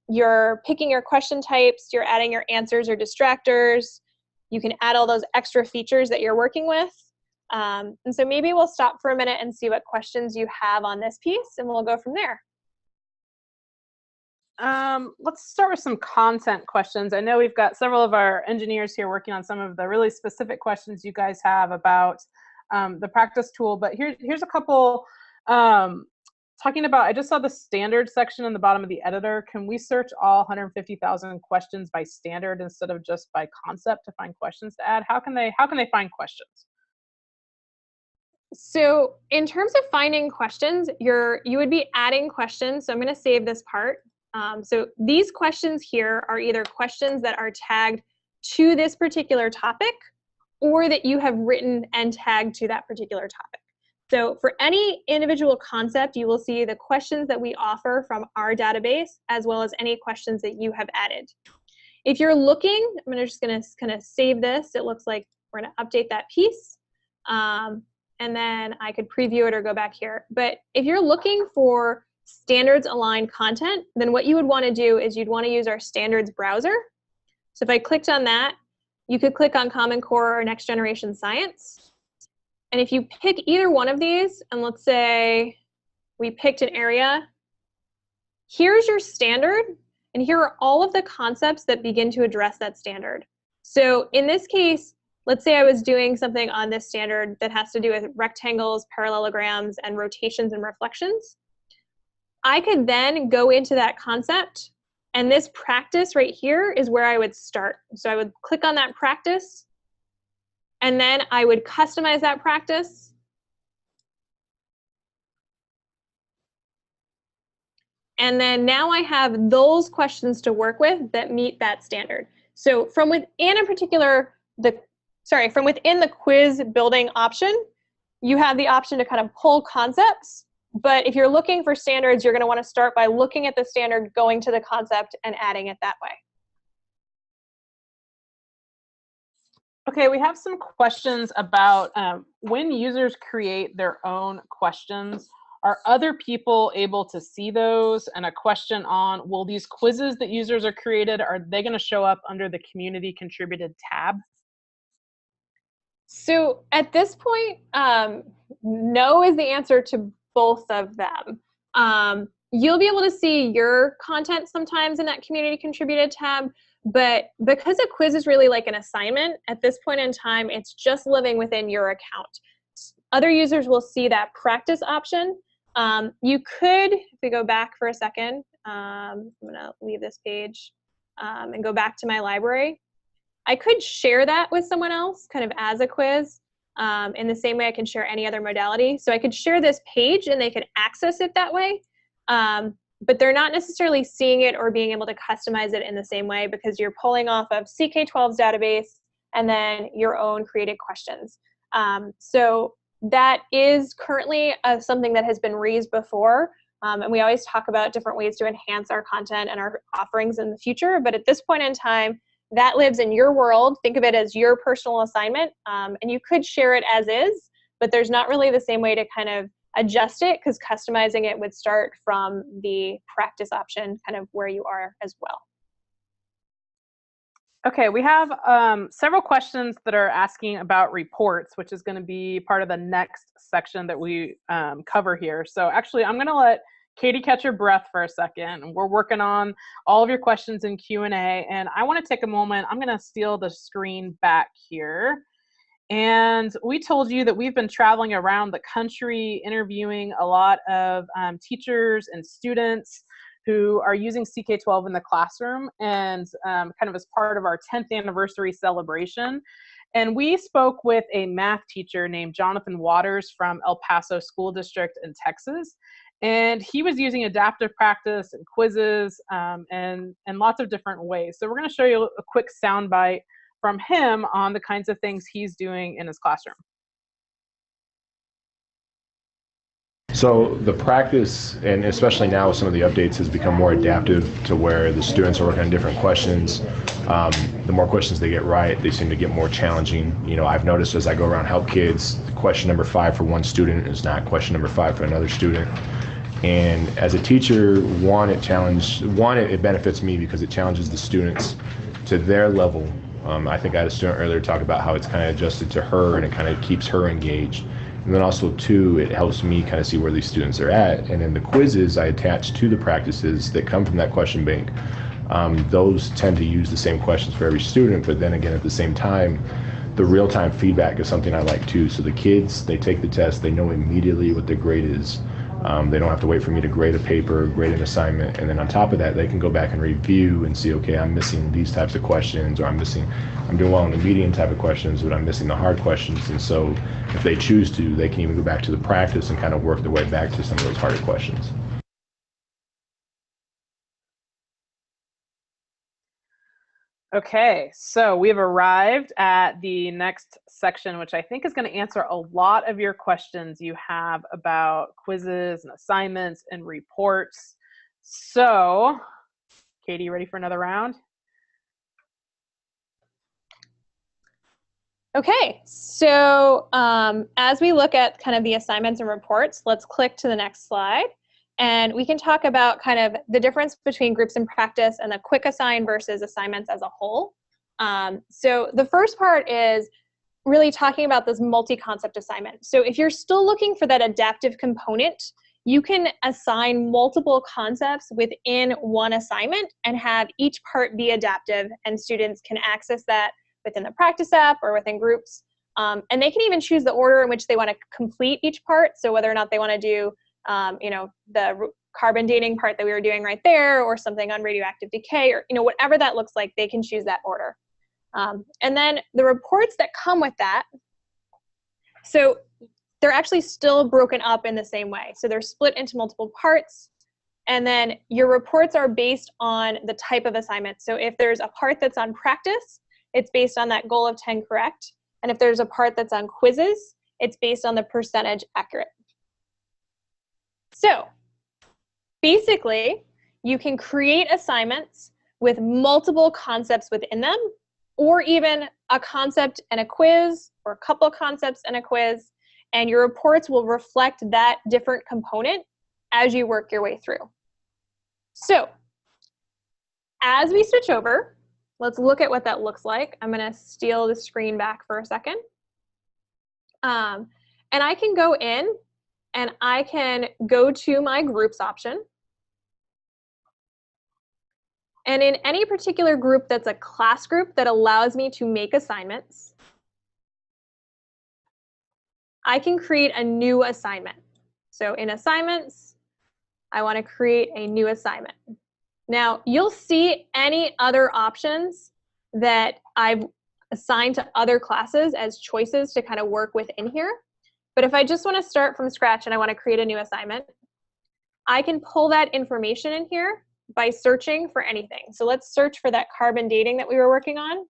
S2: you're picking your question types, you're adding your answers or distractors, you can add all those extra features that you're working with. And so maybe we'll stop for a minute and see what questions you have on this piece, and we'll go from there.
S1: Let's start with some content questions. I know we've got several of our engineers here working on some of the really specific questions you guys have about the practice tool, but here's a couple talking about, I just saw the standard section in the bottom of the editor. Can we search all 150,000 questions by standard instead of just by concept to find questions to add? How can they find questions?
S2: So in terms of finding questions, you would be adding questions. So I'm going to save this part. So these questions here are either questions that are tagged to this particular topic or that you have written and tagged to that particular topic. So for any individual concept, you will see the questions that we offer from our database, as well as any questions that you have added. If you're looking, I'm just going to kind of save this. It looks like we're going to update that piece. And then I could preview it or go back here. But if you're looking for standards aligned content, then what you would want to do is you'd want to use our standards browser. So if I clicked on that, you could click on Common Core or Next Generation Science. And if you pick either one of these, and let's say we picked an area, here's your standard, and here are all of the concepts that begin to address that standard. So in this case, let's say I was doing something on this standard that has to do with rectangles, parallelograms, and rotations and reflections. I could then go into that concept, and this practice right here is where I would start. So I would click on that practice, and then I would customize that practice. And then now I have those questions to work with that meet that standard. So from within a particular, from within the quiz building option, you have the option to kind of pull concepts. But if you're looking for standards, you're going to want to start by looking at the standard, going to the concept, and adding it that way.
S1: Okay, we have some questions about when users create their own questions, are other people able to see those? And a question on, will these quizzes that users are created, are they going to show up under the community contributed tab?
S2: So at this point, no is the answer to both of them. You'll be able to see your content sometimes in that community contributed tab, but because a quiz is really like an assignment, at this point in time, it's just living within your account. Other users will see that practice option. You could, if we go back for a second, I'm gonna leave this page and go back to my library. I could share that with someone else kind of as a quiz in the same way I can share any other modality. So I could share this page and they could access it that way, but they're not necessarily seeing it or being able to customize it in the same way because you're pulling off of CK-12's database and then your own created questions. So that is currently something that has been raised before, and we always talk about different ways to enhance our content and our offerings in the future, but at this point in time, that lives in your world. Think of it as your personal assignment, and you could share it as is, but there's not really the same way to kind of adjust it because customizing it would start from the practice option, kind of where you are as well.
S1: Okay, we have several questions that are asking about reports, which is going to be part of the next section that we cover here. So actually, I'm going to let Katie catch her breath for a second. We're working on all of your questions in Q&A, and I want to take a moment. I'm going to steal the screen back here. And we told you that we've been traveling around the country interviewing a lot of teachers and students who are using CK-12 in the classroom and kind of as part of our 10th anniversary celebration. And we spoke with a math teacher named Jonathan Waters from El Paso School District in Texas. And he was using adaptive practice and quizzes and lots of different ways. So we're going to show you a quick soundbite from him on the kinds of things he's doing in his classroom.
S3: So the practice, and especially now with some of the updates, has become more adaptive to where the students are working on different questions. The more questions they get right, they seem to get more challenging. You know, I've noticed as I go around help kids, question number 5 for one student is not question number 5 for another student. And as a teacher, it benefits me because it challenges the students to their level. I think I had a student earlier talk about how it's kind of adjusted to her and it kind of keeps her engaged. And then also too, it helps me kind of see where these students are at. And then the quizzes I attach to the practices that come from that question bank. Those tend to use the same questions for every student, but then again, at the same time, the real-time feedback is something I like too. So the kids, they take the test, they know immediately what their grade is. They don't have to wait for me to grade a paper, grade an assignment, and then on top of that, they can go back and review and see, okay, I'm missing these types of questions, or I'm doing well in the medium type of questions, but I'm missing the hard questions. And so if they choose to, they can even go back to the practice and kind of work their way back to some of those harder questions.
S1: Okay, so we've arrived at the next section, which I think is going to answer a lot of your questions you have about quizzes and assignments and reports. So, Katie, you ready for another round?
S2: Okay, so as we look at kind of the assignments and reports, let's click to the next slide. And we can talk about kind of the difference between groups in practice and the quick assign versus assignments as a whole. So the first part is really talking about this multi-concept assignment. So if you're still looking for that adaptive component, you can assign multiple concepts within one assignment and have each part be adaptive, and students can access that within the practice app or within groups. And they can even choose the order in which they want to complete each part. So whether or not they want to do the carbon dating part that we were doing right there, or something on radioactive decay, or whatever that looks like, they can choose that order. And then the reports that come with that, so they're actually still broken up in the same way. So they're split into multiple parts, and then your reports are based on the type of assignment. So if there's a part that's on practice, it's based on that goal of 10 correct. And if there's a part that's on quizzes, it's based on the percentage accurate. So basically, you can create assignments with multiple concepts within them, or even a concept and a quiz, or a couple of concepts and a quiz, and your reports will reflect that different component as you work your way through. So as we switch over, let's look at what that looks like. I'm going to steal the screen back for a second. And I can go in and I can go to my groups option. And in any particular group that's a class group that allows me to make assignments, I can create a new assignment. So in assignments, I want to create a new assignment. Now, you'll see any other options that I've assigned to other classes as choices to kind of work within here. But if I just want to start from scratch and I want to create a new assignment, I can pull that information in here by searching for anything. So let's search for that carbon dating that we were working on.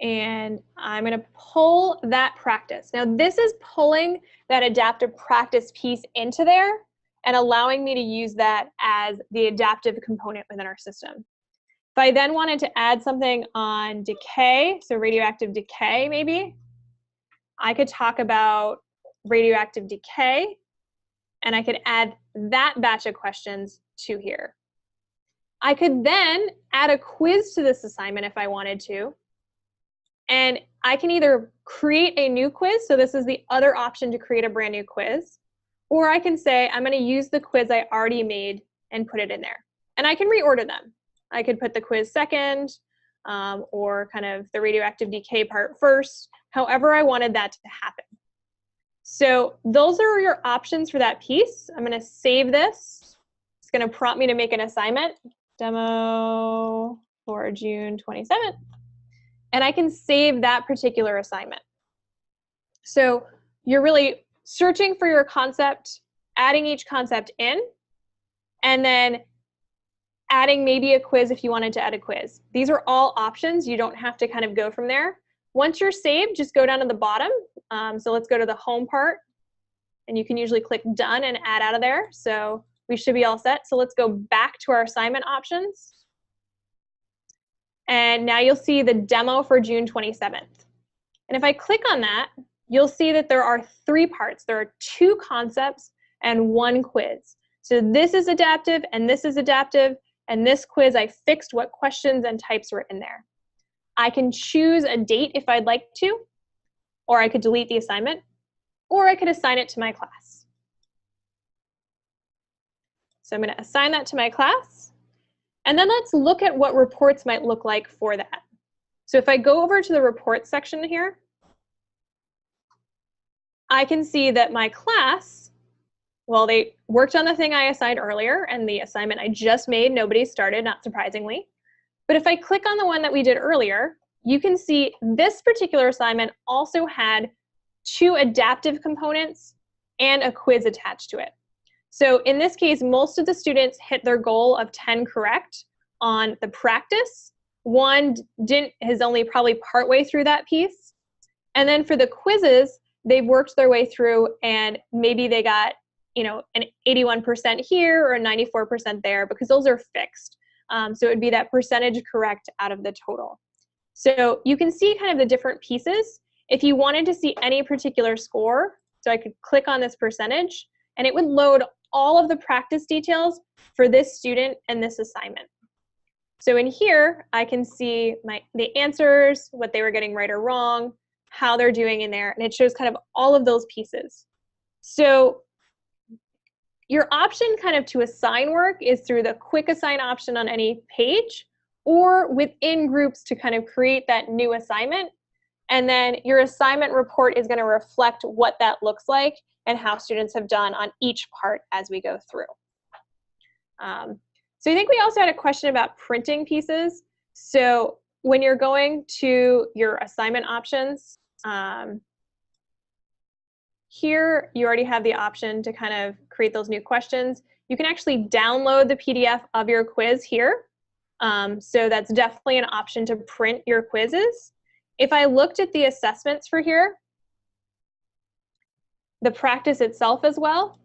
S2: And I'm going to pull that practice. Now, this is pulling that adaptive practice piece into there and allowing me to use that as the adaptive component within our system. If I then wanted to add something on decay, so radioactive decay maybe, I could talk about radioactive decay, and I could add that batch of questions to here. I could then add a quiz to this assignment if I wanted to, and I can either create a new quiz, so this is the other option to create a brand new quiz, or I can say I'm going to use the quiz I already made and put it in there. And I can reorder them. I could put the quiz second, or kind of the radioactive decay part first, however I wanted that to happen. So those are your options for that piece. I'm going to save this. It's going to prompt me to make an assignment, demo for June 27th. And I can save that particular assignment. So you're really searching for your concept, adding each concept in, and then adding maybe a quiz if you wanted to add a quiz. These are all options. You don't have to kind of go from there. Once you're saved, just go down to the bottom. So let's go to the home part, and you can usually click done and add out of there. So we should be all set. So let's go back to our assignment options. And now you'll see the demo for June 27th. And if I click on that, you'll see that there are 3 parts. There are 2 concepts and 1 quiz. So this is adaptive, and this is adaptive, and this quiz, I fixed what questions and types were in there. I can choose a date if I'd like to. or I could delete the assignment, or I could assign it to my class. So I'm going to assign that to my class. And then let's look at what reports might look like for that. So if I go over to the reports section here, I can see that my class, well, they worked on the thing I assigned earlier, and the assignment I just made, nobody started, not surprisingly. But if I click on the one that we did earlier, you can see this particular assignment also had 2 adaptive components and a quiz attached to it. So in this case, most of the students hit their goal of 10 correct on the practice. One is only probably partway through that piece. And then for the quizzes, they've worked their way through, and maybe they got, you know, an 81% here or a 94% there, because those are fixed. So it would be that percentage correct out of the total. So you can see kind of the different pieces. If you wanted to see any particular score, so I could click on this percentage, and it would load all of the practice details for this student and this assignment. So in here, I can see the answers, what they were getting right or wrong, how they're doing in there, and it shows kind of all of those pieces. So your option kind of to assign work is through the quick assign option on any page, or within groups to kind of create that new assignment. And then your assignment report is going to reflect what that looks like and how students have done on each part as we go through. So I think we also had a question about printing pieces. So when you're going to your assignment options, here you already have the option to kind of create those new questions. You can actually download the PDF of your quiz here. So that's definitely an option to print your quizzes. If I looked at the assessments for here, the practice itself as well,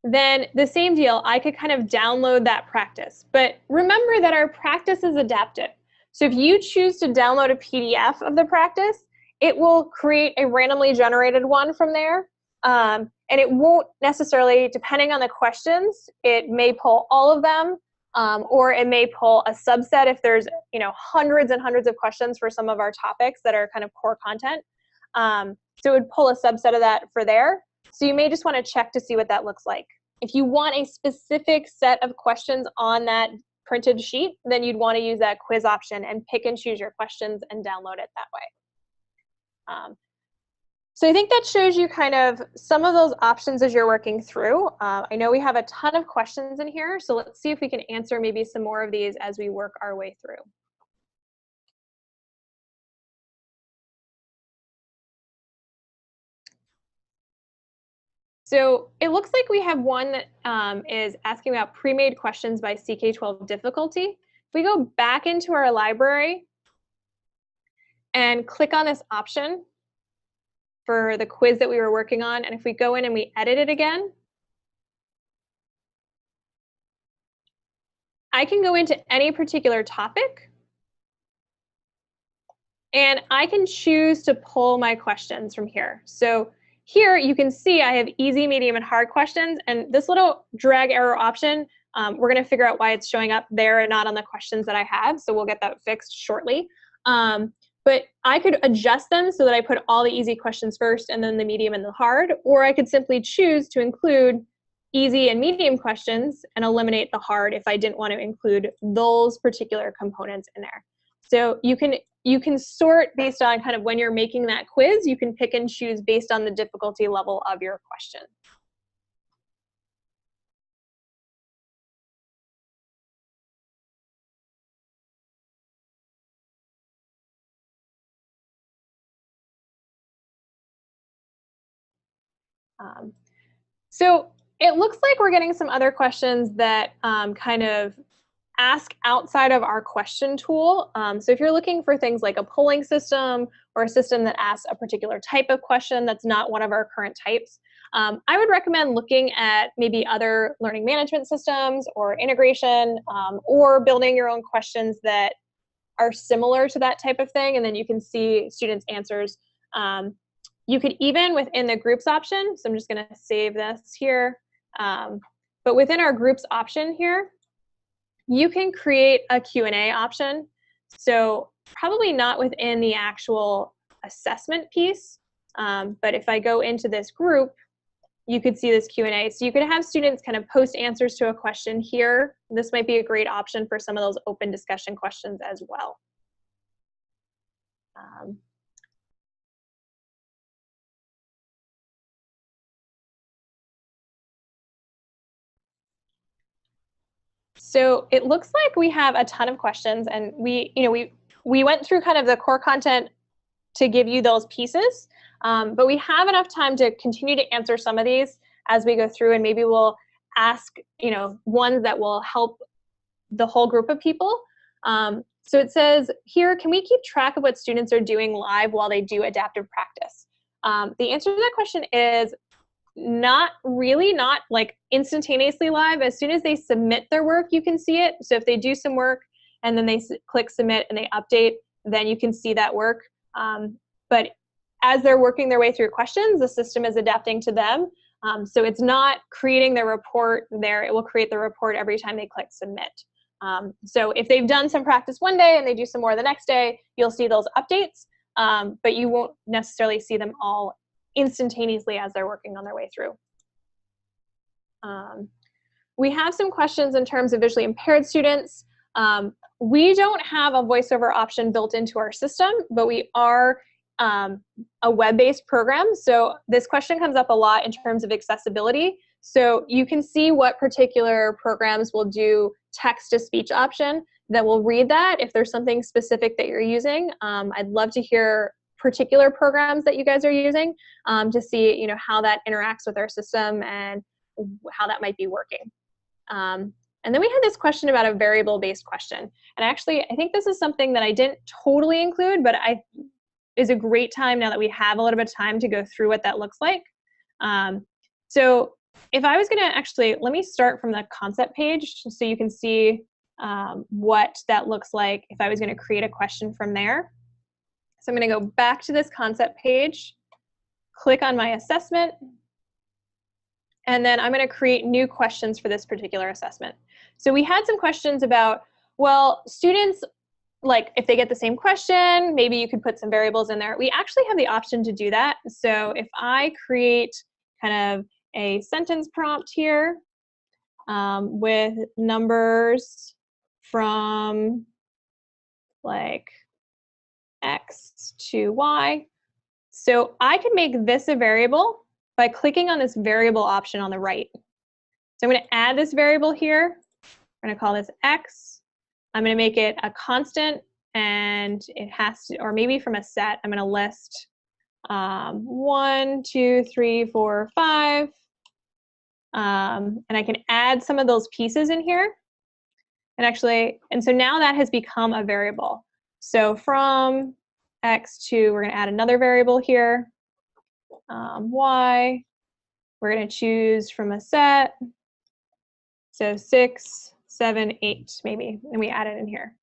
S2: then the same deal, I could kind of download that practice. But remember that our practice is adaptive. So if you choose to download a PDF of the practice, it will create a randomly generated one from there. And it won't necessarily, depending on the questions, it may pull all of them, or it may pull a subset if there's, you know, hundreds and hundreds of questions for some of our topics that are kind of core content. So it would pull a subset of that for there. So you may just want to check to see what that looks like. If you want a specific set of questions on that printed sheet, then you'd want to use that quiz option and pick and choose your questions and download it that way. So I think that shows you kind of some of those options as you're working through. I know we have a ton of questions in here, so let's see if we can answer maybe some more of these as we work our way through. So it looks like we have one that is asking about pre-made questions by CK-12 difficulty. If we go back into our library and click on this option for the quiz that we were working on, and if we go in and we edit it again, I can go into any particular topic, and I can choose to pull my questions from here. So here you can see I have easy, medium, and hard questions, and this little drag arrow option, we're going to figure out why it's showing up there and not on the questions that I have, so we'll get that fixed shortly. But I could adjust them so that I put all the easy questions first and then the medium and the hard, or I could simply choose to include easy and medium questions and eliminate the hard if I didn't want to include those particular components in there. So you can sort based on kind of when you're making that quiz, you can pick and choose based on the difficulty level of your question. So it looks like we're getting some other questions that kind of ask outside of our question tool. So if you're looking for things like a polling system or a system that asks a particular type of question that's not one of our current types, I would recommend looking at maybe other learning management systems or integration, or building your own questions that are similar to that type of thing, and then you can see students' answers. You could even, within the groups option, so I'm just going to save this here, but within our groups option here, you can create a Q&A option. So probably not within the actual assessment piece, but if I go into this group, you could see this Q&A. So you could have students kind of post answers to a question here. This might be a great option for some of those open discussion questions as well. So it looks like we have a ton of questions, and we went through kind of the core content to give you those pieces, but we have enough time to continue to answer some of these as we go through, and maybe we'll ask ones that will help the whole group of people. So it says here, can we keep track of what students are doing live while they do adaptive practice? The answer to that question is not really, not like instantaneously live. As soon as they submit their work, you can see it. So if they do some work and then they click submit and they update, then you can see that work. But as they're working their way through questions, the system is adapting to them. So it's not creating the report there. It will create the report every time they click submit. So if they've done some practice one day and they do some more the next day, you'll see those updates, but you won't necessarily see them all instantaneously as they're working on their way through. We have some questions in terms of visually impaired students. We don't have a voiceover option built into our system, but we are a web-based program. So this question comes up a lot in terms of accessibility. So you can see what particular programs will do text-to-speech option that will read that if there's something specific that you're using. I'd love to hear particular programs that you guys are using to see how that interacts with our system and how that might be working. And then we had this question about a variable-based question. And actually, I think this is something that I didn't totally include, but is a great time now that we have a little bit of time to go through what that looks like. So if I was going to actually, let me start from the concept page so you can see what that looks like if I was going to create a question from there. So I'm going to go back to this concept page, click on my assessment, and then I'm going to create new questions for this particular assessment. So we had some questions about, well, students, like if they get the same question, maybe you could put some variables in there. We actually have the option to do that. So if I create kind of a sentence prompt here with numbers from like X to Y. So I could make this a variable by clicking on this variable option on the right. So I'm going to add this variable here. I'm going to call this X. I'm going to make it a constant, and it has to, or maybe from a set, I'm going to list 1, 2, 3, 4, 5. And I can add some of those pieces in here. And so now that has become a variable. So from X to, we're going to add another variable here, Y. We're going to choose from a set. So 6, 7, 8, maybe, and we add it in here.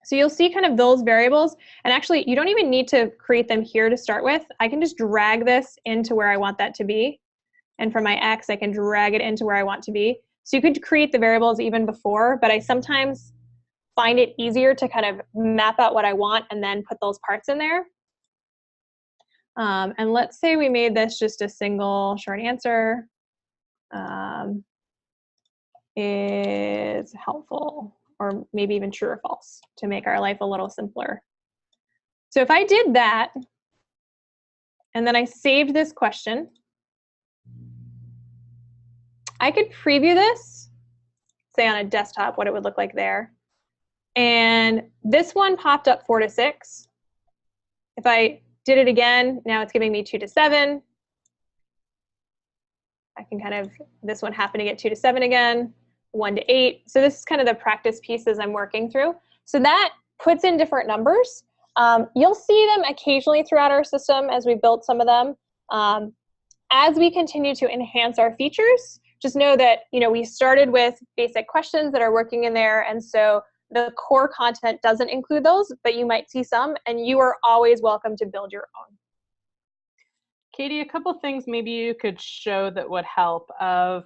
S2: So you'll see kind of those variables, and actually you don't even need to create them here to start with. I can just drag this into where I want that to be. And for my X, I can drag it into where I want to be. So you could create the variables even before, but I sometimes find it easier to kind of map out what I want and then put those parts in there. And let's say we made this just a single short answer. Is helpful, or maybe even true or false, to make our life a little simpler. So if I did that, and then I saved this question, I could preview this, say on a desktop, what it would look like there. And this one popped up 4 to 6. If I did it again, now it's giving me 2 to 7. I can kind of, this one happened to get 2 to 7 again, 1 to 8. So this is kind of the practice pieces I'm working through. So that puts in different numbers. You'll see them occasionally throughout our system as we build some of them. As we continue to enhance our features, just know that we started with basic questions that are working in there, and so the core content doesn't include those, but you might see some, and you are always welcome to build your own.
S1: Katie, a couple things maybe you could show that would help. Do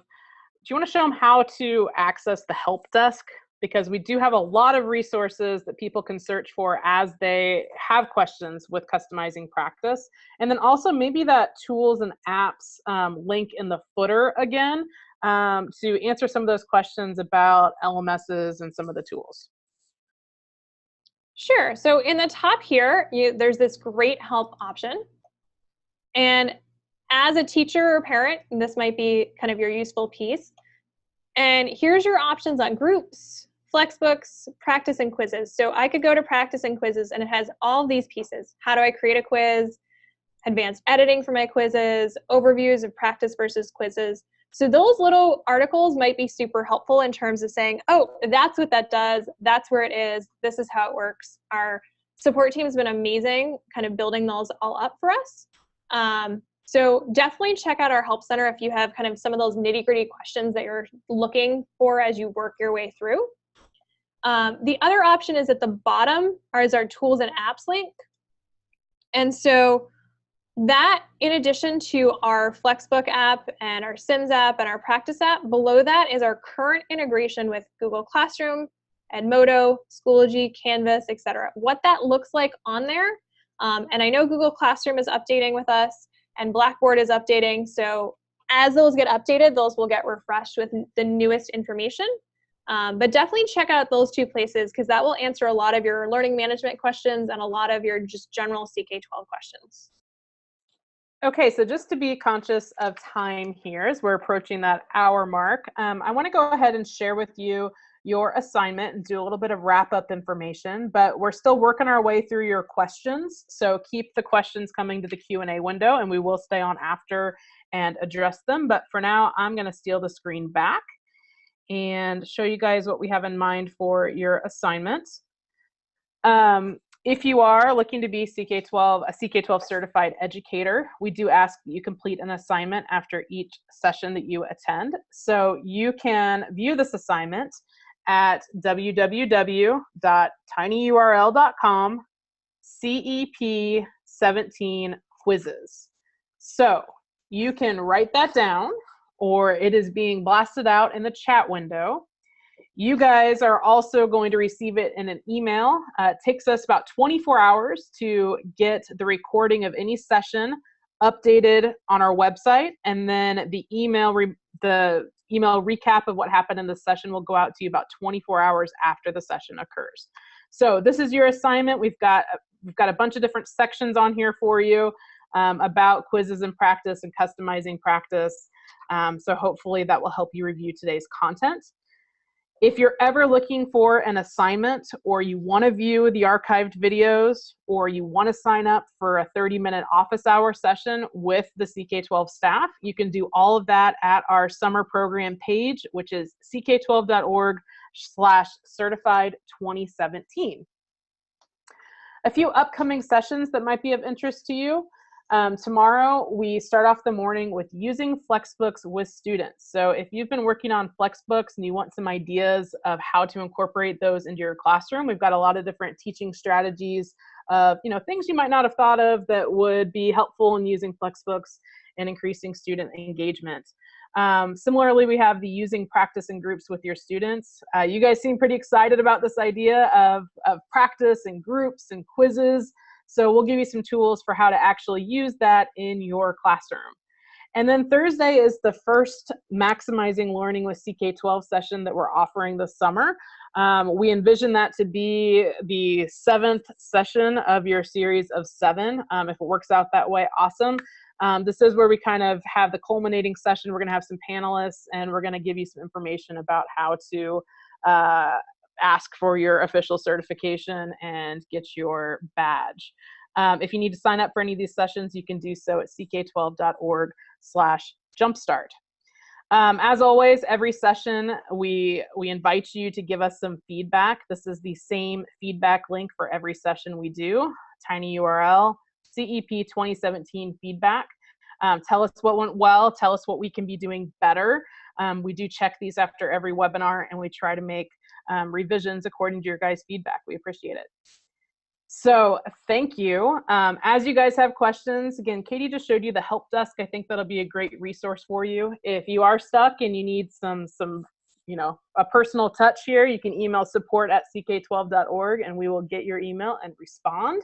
S1: you want to show them how to access the help desk because we do have a lot of resources that people can search for as they have questions with customizing practice. And then also maybe that tools and apps link in the footer again to answer some of those questions about LMSs and some of the tools.
S2: Sure. So in the top here, there's this great help option. And as a teacher or parent, this might be kind of your useful piece. And here's your options on groups, flexbooks, practice, and quizzes. So I could go to practice and quizzes, and it has all these pieces. How do I create a quiz? Advanced editing for my quizzes, overviews of practice versus quizzes. So those little articles might be super helpful in terms of saying, oh, that's what that does. That's where it is. This is how it works. Our support team has been amazing kind of building those all up for us. So definitely check out our help center if you have kind of some of those nitty-gritty questions that you're looking for as you work your way through. The other option is at the bottom is our tools and apps link. And so that, in addition to our Flexbook app and our Sims app and our practice app, below that is our current integration with Google Classroom, Edmodo, Schoology, Canvas, etc. What that looks like on there, and I know Google Classroom is updating with us, and Blackboard is updating, so as those get updated, those will get refreshed with the newest information. But definitely check out those two places, because that will answer a lot of your learning management questions and a lot of your just general CK-12 questions.
S1: Okay, so just to be conscious of time here as we're approaching that hour mark, I want to go ahead and share with you your assignment and do a little bit of wrap-up information, but we're still working our way through your questions, so keep the questions coming to the Q&A window, and we will stay on after and address them. But for now, I'm going to steal the screen back and show you guys what we have in mind for your assignment. If you are looking to be a CK-12 certified educator, we do ask that you complete an assignment after each session that you attend. So you can view this assignment at www.tinyurl.com CEP17 quizzes. So you can write that down, or it is being blasted out in the chat window. You guys are also going to receive it in an email. It takes us about 24 hours to get the recording of any session updated on our website, and then the email recap of what happened in the session will go out to you about 24 hours after the session occurs. So this is your assignment. We've got a bunch of different sections on here for you about quizzes and practice and customizing practice. So hopefully that will help you review today's content. If you're ever looking for an assignment, or you want to view the archived videos, or you want to sign up for a 30-minute office hour session with the CK-12 staff, you can do all of that at our summer program page, which is ck12.org/certified2017. A few upcoming sessions that might be of interest to you. Tomorrow, we start off the morning with using Flexbooks with students. So if you've been working on Flexbooks and you want some ideas of how to incorporate those into your classroom, we've got a lot of different teaching strategies of, things you might not have thought of that would be helpful in using Flexbooks and increasing student engagement. Similarly, we have the using practice in groups with your students. You guys seem pretty excited about this idea of practice and groups and quizzes. So we'll give you some tools for how to actually use that in your classroom. And then Thursday is the first Maximizing Learning with CK-12 session that we're offering this summer. We envision that to be the 7th session of your series of 7. If it works out that way, awesome. This is where we kind of have the culminating session. We're going to have some panelists, and we're going to give you some information about how to ask for your official certification and get your badge. If you need to sign up for any of these sessions, you can do so at ck12.org/jumpstart. As always, every session we invite you to give us some feedback. This is the same feedback link for every session we do. TinyURL, CEP2017 feedback. Tell us what went well. Tell us what we can be doing better. We do check these after every webinar, and we try to make revisions according to your guys' feedback. We appreciate it. So thank you. As you guys have questions, again, Katie just showed you the help desk. I think that'll be a great resource for you. If you are stuck and you need some a personal touch here, you can email support@ck12.org and we will get your email and respond.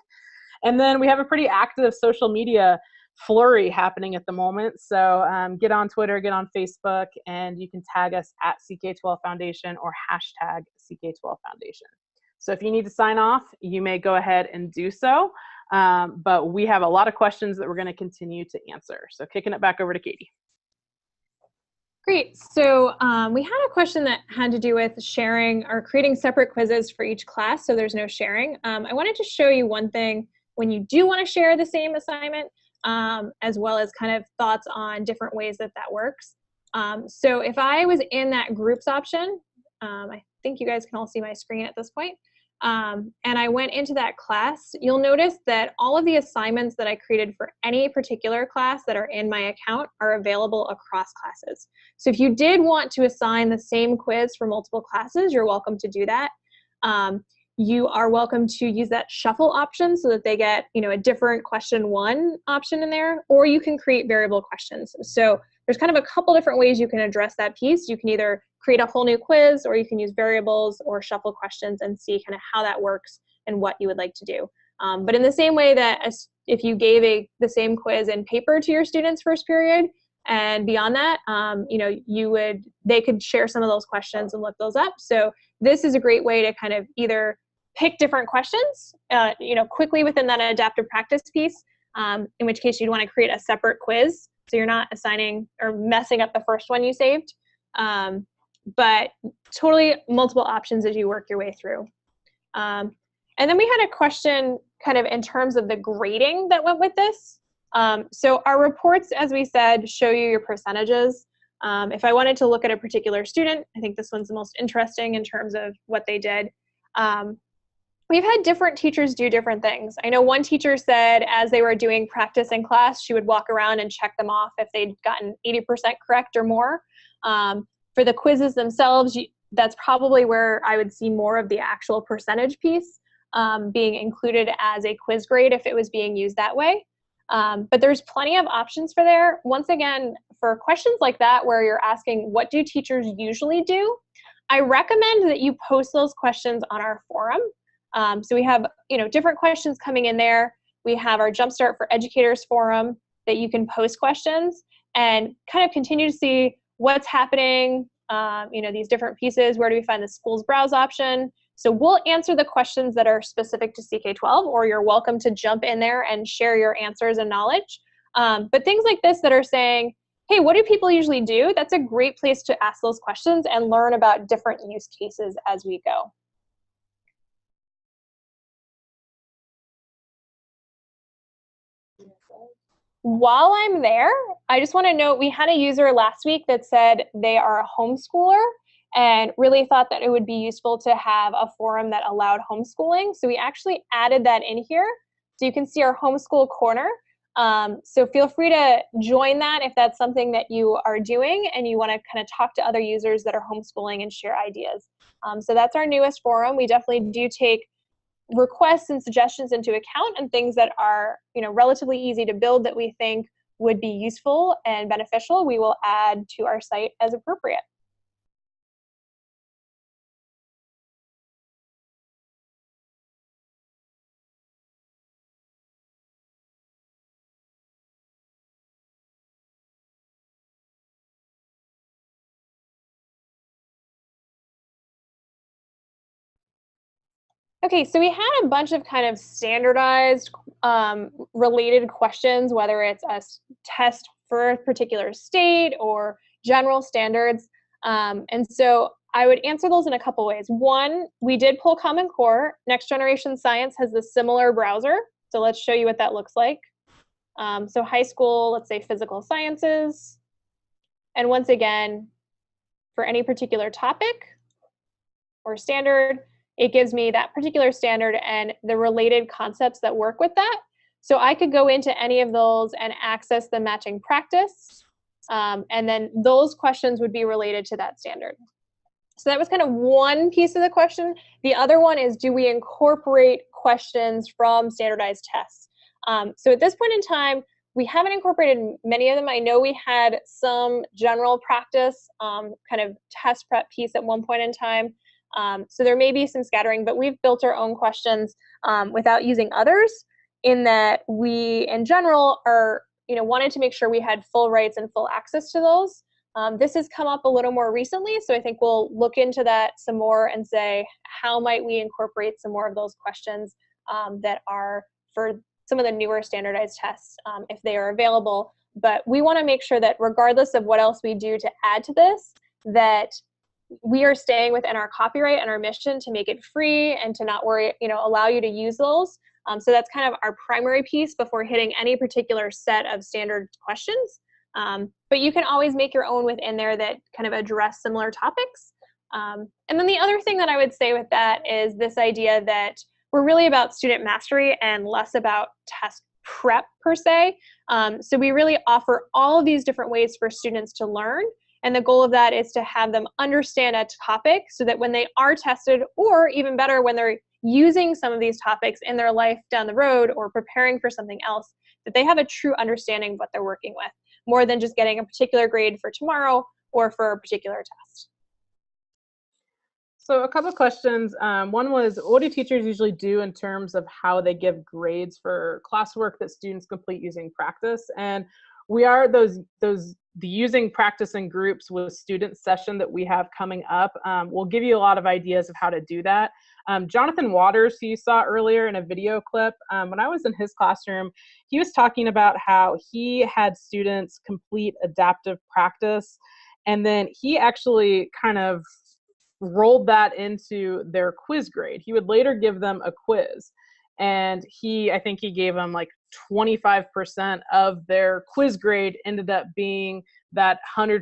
S1: And then we have a pretty active social media flurry happening at the moment. So get on Twitter, get on Facebook, and you can tag us at CK12 Foundation or hashtag CK12 Foundation. So if you need to sign off, you may go ahead and do so. But we have a lot of questions that we're going to continue to answer. So kicking it back over to Katie.
S2: Great. So we had a question that had to do with sharing or creating separate quizzes for each class, so there's no sharing. I wanted to show you one thing when you do want to share the same assignment, as well as kind of thoughts on different ways that that works. So if I was in that groups option, I think you guys can all see my screen at this point, and I went into that class, you'll notice that all of the assignments that I created for any particular class that are in my account are available across classes. So if you did want to assign the same quiz for multiple classes, you're welcome to do that. You are welcome to use that shuffle option so that they get, a different question 1 option in there, or you can create variable questions. So there's kind of a couple different ways you can address that piece. You can either create a whole new quiz, or you can use variables or shuffle questions and see kind of how that works and what you would like to do. But in the same way that if you gave the same quiz in paper to your students first period, and beyond that, they could share some of those questions and look those up. So this is a great way to kind of either pick different questions, quickly within that adaptive practice piece, in which case you'd want to create a separate quiz, so you're not assigning or messing up the first one you saved. But totally multiple options as you work your way through. And then we had a question kind of in terms of the grading that went with this. So our reports, as we said, show you your percentages. If I wanted to look at a particular student, I think this one's the most interesting in terms of what they did. We've had different teachers do different things. I know one teacher said as they were doing practice in class, she would walk around and check them off if they'd gotten 80% correct or more. For the quizzes themselves, that's probably where I would see more of the actual percentage piece being included as a quiz grade if it was being used that way. But there's plenty of options for there. Once again, for questions like that where you're asking what do teachers usually do, I recommend that you post those questions on our forum. So we have different questions coming in there. We have our Jumpstart for Educators forum that you can post questions and kind of continue to see what's happening, these different pieces. Where do we find the schools browse option? So we'll answer the questions that are specific to CK-12, or you're welcome to jump in there and share your answers and knowledge. But things like this that are saying, hey, what do people usually do? That's a great place to ask those questions and learn about different use cases as we go. While I'm there, I just want to note we had a user last week that said they are a homeschooler and really thought that it would be useful to have a forum that allowed homeschooling. So we actually added that in here. So you can see our homeschool corner. So feel free to join that if that's something that you are doing and you want to kind of talk to other users that are homeschooling and share ideas. So that's our newest forum. We definitely do take requests and suggestions into account, and things that are relatively easy to build that we think would be useful and beneficial, we will add to our site as appropriate. Okay, so we had a bunch of kind of standardized related questions, whether it's a test for a particular state or general standards. And so I would answer those in a couple ways. One, we did pull Common Core. Next Generation Science has a similar browser. So let's show you what that looks like. So high school, let's say physical sciences. And once again, for any particular topic or standard, it gives me that particular standard and the related concepts that work with that. So I could go into any of those and access the matching practice. And then those questions would be related to that standard. So that was kind of one piece of the question. The other one is, do we incorporate questions from standardized tests? So at this point in time, We haven't incorporated many of them. I know we had some general practice kind of test prep piece at one point in time. So there may be some scattering, but we've built our own questions without using others, in that we, in general, are wanted to make sure we had full rights and full access to those. This has come up a little more recently, so I think we'll look into that some more and say, how might we incorporate some more of those questions that are for some of the newer standardized tests, if they are available. But we want to make sure that regardless of what else we do to add to this, that we are staying within our copyright and our mission to make it free and to not worry, allow you to use those. So that's kind of our primary piece before hitting any particular set of standard questions. But you can always make your own within there that kind of address similar topics. And then the other thing that I would say with that is this idea that we're really about student mastery and less about test prep per se. So we really offer all of these different ways for students to learn. And the goal of that is to have them understand a topic so that when they are tested, or even better, when they're using some of these topics in their life down the road or preparing for something else, that they have a true understanding of what they're working with, more than just getting a particular grade for tomorrow or for a particular test.
S1: So a couple of questions. One was, what do teachers usually do in terms of how they give grades for classwork that students complete using practice? And we are the using practice in groups with student session that we have coming up. We'll give you a lot of ideas of how to do that. Jonathan Waters, who you saw earlier in a video clip, when I was in his classroom, he was talking about how he had students complete adaptive practice, and then he actually kind of rolled that into their quiz grade. He would later give them a quiz, and I think he gave them like 25% of their quiz grade ended up being that 100%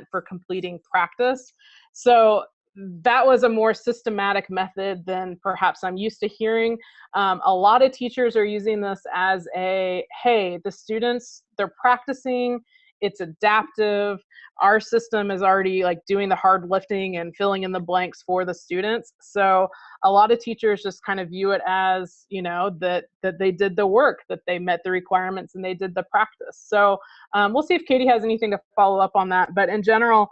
S1: for completing practice. So that was a more systematic method than perhaps I'm used to hearing. A lot of teachers are using this as hey, the students, they're practicing, it's adaptive. Our system is already like doing the hard lifting and filling in the blanks for the students. So a lot of teachers just kind of view it as, that they did the work, that they met the requirements and they did the practice. So we'll see if Katie has anything to follow up on that. But in general,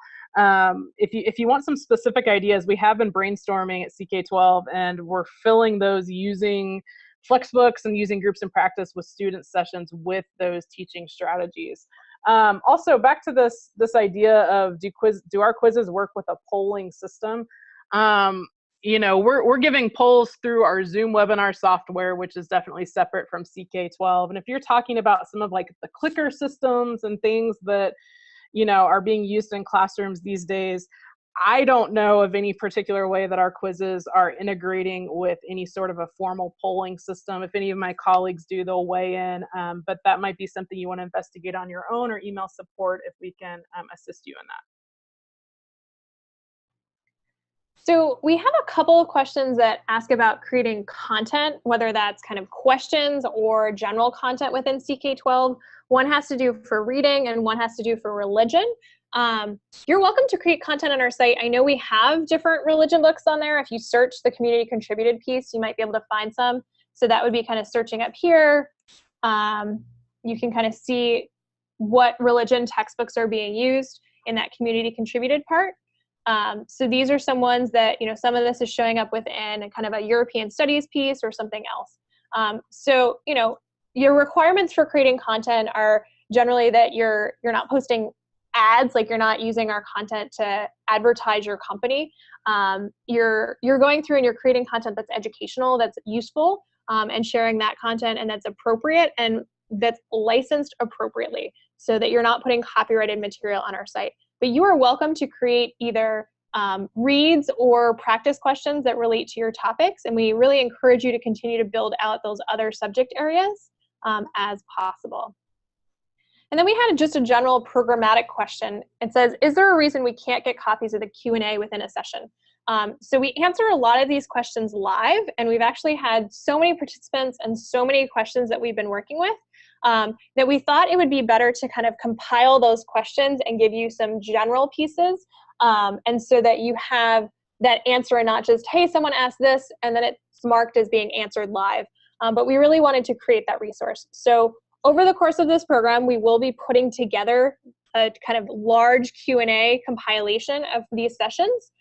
S1: if you want some specific ideas, we have been brainstorming at CK-12, and we're filling those using Flexbooks and using groups in practice with student sessions with those teaching strategies. Also, back to this idea of do our quizzes work with a polling system? We're giving polls through our Zoom webinar software, which is definitely separate from CK-12. And if you're talking about some of like the clicker systems and things that are being used in classrooms these days, I don't know of any particular way that our quizzes are integrating with any sort of a formal polling system. If any of my colleagues do, they'll weigh in, but that might be something you want to investigate on your own, or email support if we can assist you in that.
S2: So we have a couple of questions that ask about creating content, whether that's kind of questions or general content within CK-12. One has to do for reading and one has to do for religion. You're welcome to create content on our site. I know we have different religion books on there. If you search the community contributed piece, you might be able to find some. So that would be kind of searching up here. You can kind of see what religion textbooks are being used in that community contributed part. So these are some ones that, some of this is showing up within kind of a European studies piece or something else. So, your requirements for creating content are generally that you're not posting ads, like you're not using our content to advertise your company. You're going through and you're creating content that's educational, that's useful, and sharing that content, and that's appropriate and that's licensed appropriately, so that you're not putting copyrighted material on our site. But you are welcome to create either reads or practice questions that relate to your topics, and we really encourage you to continue to build out those other subject areas as possible. And then we had just a general programmatic question. It says, is there a reason we can't get copies of the Q&A within a session? So we answer a lot of these questions live, and we've actually had so many participants and so many questions that we've been working with that we thought it would be better to kind of compile those questions and give you some general pieces, and so that you have that answer and not just, hey, someone asked this, and then it's marked as being answered live. But we really wanted to create that resource. So Over the course of this program, we will be putting together a kind of large Q&A compilation of these sessions.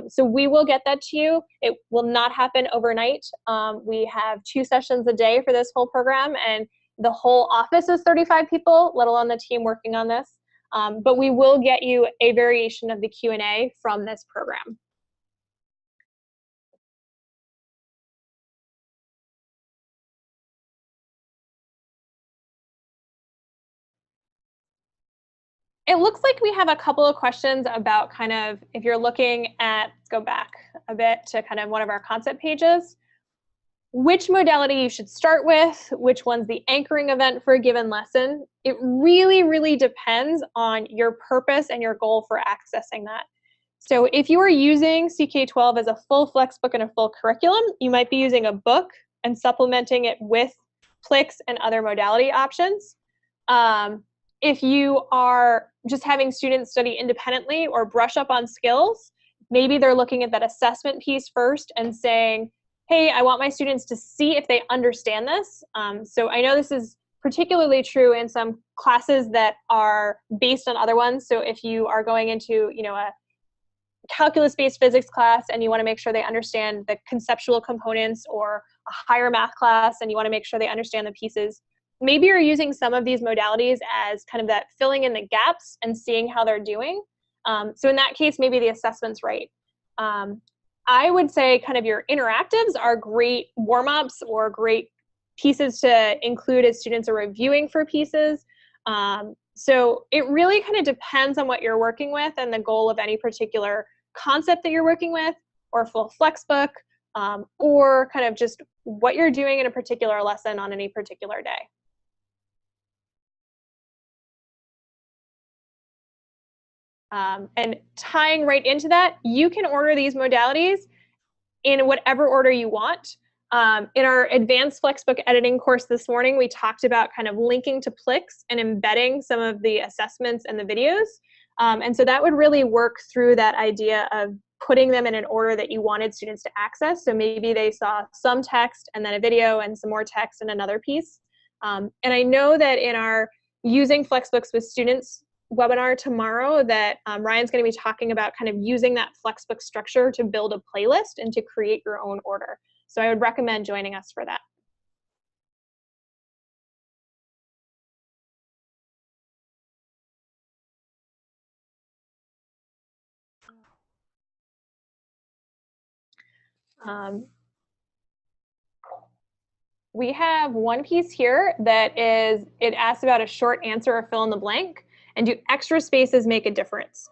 S2: So we will get that to you. It will not happen overnight. We have 2 sessions a day for this whole program, and the whole office is 35 people, let alone the team working on this. But we will get you a variation of the Q&A from this program. It looks like we have a couple of questions about kind of, if you're looking at, let's go back a bit to kind of one of our concept pages, which modality you should start with, which one's the anchoring event for a given lesson. It really, really depends on your purpose and your goal for accessing that. So if you are using CK-12 as a full flexbook and a full curriculum, you might be using a book and supplementing it with PLIX and other modality options. If you are just having students study independently or brush up on skills, maybe they're looking at that assessment piece first and saying, hey, I want my students to see if they understand this. So I know this is particularly true in some classes that are based on other ones. So if you are going into, a calculus-based physics class and you want to make sure they understand the conceptual components, or a higher math class and you want to make sure they understand the pieces, maybe you're using some of these modalities as kind of that filling in the gaps and seeing how they're doing. So in that case, maybe the assessment's right. I would say kind of your interactives are great warm-ups or great pieces to include as students are reviewing for pieces. So it really kind of depends on what you're working with and the goal of any particular concept that you're working with, or full flexbook, or kind of just what you're doing in a particular lesson on any particular day. And tying right into that, you can order these modalities in whatever order you want. In our advanced flexbook editing course this morning, we talked about kind of linking to PLIX and embedding some of the assessments and the videos. And so that would really work through that idea of putting them in an order that you wanted students to access. So maybe they saw some text and then a video and some more text and another piece. And I know that in our Using Flexbooks with Students webinar tomorrow that Ryan's going to be talking about kind of using that flexbook structure to build a playlist and to create your own order. So I would recommend joining us for that. We have one piece here that is, it asks about a short answer or fill in the blank, and do extra spaces make a difference?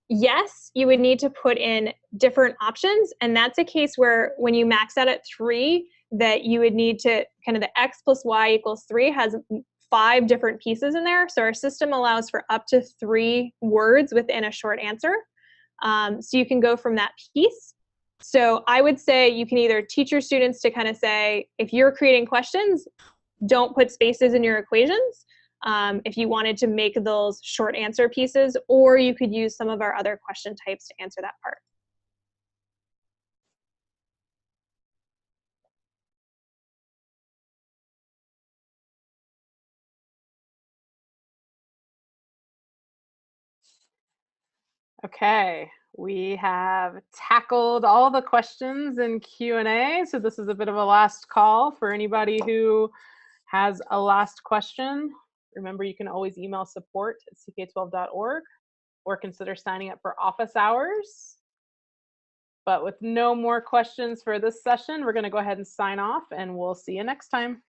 S2: Yes, you would need to put in different options, and that's a case where when you max out at 3, that you would need to kind of the x plus y equals 3 has 5 different pieces in there. So our system allows for up to 3 words within a short answer. So you can go from that piece. So I would say you can either teach your students to kind of say, if you're creating questions, don't put spaces in your equations. If you wanted to make those short answer pieces, or you could use some of our other question types to answer that part.
S1: Okay, we have tackled all the questions in Q&A, so this is a bit of a last call for anybody who has a last question. Remember, you can always email support@ck12.org or consider signing up for office hours. But with no more questions for this session, we're going to go ahead and sign off, and we'll see you next time.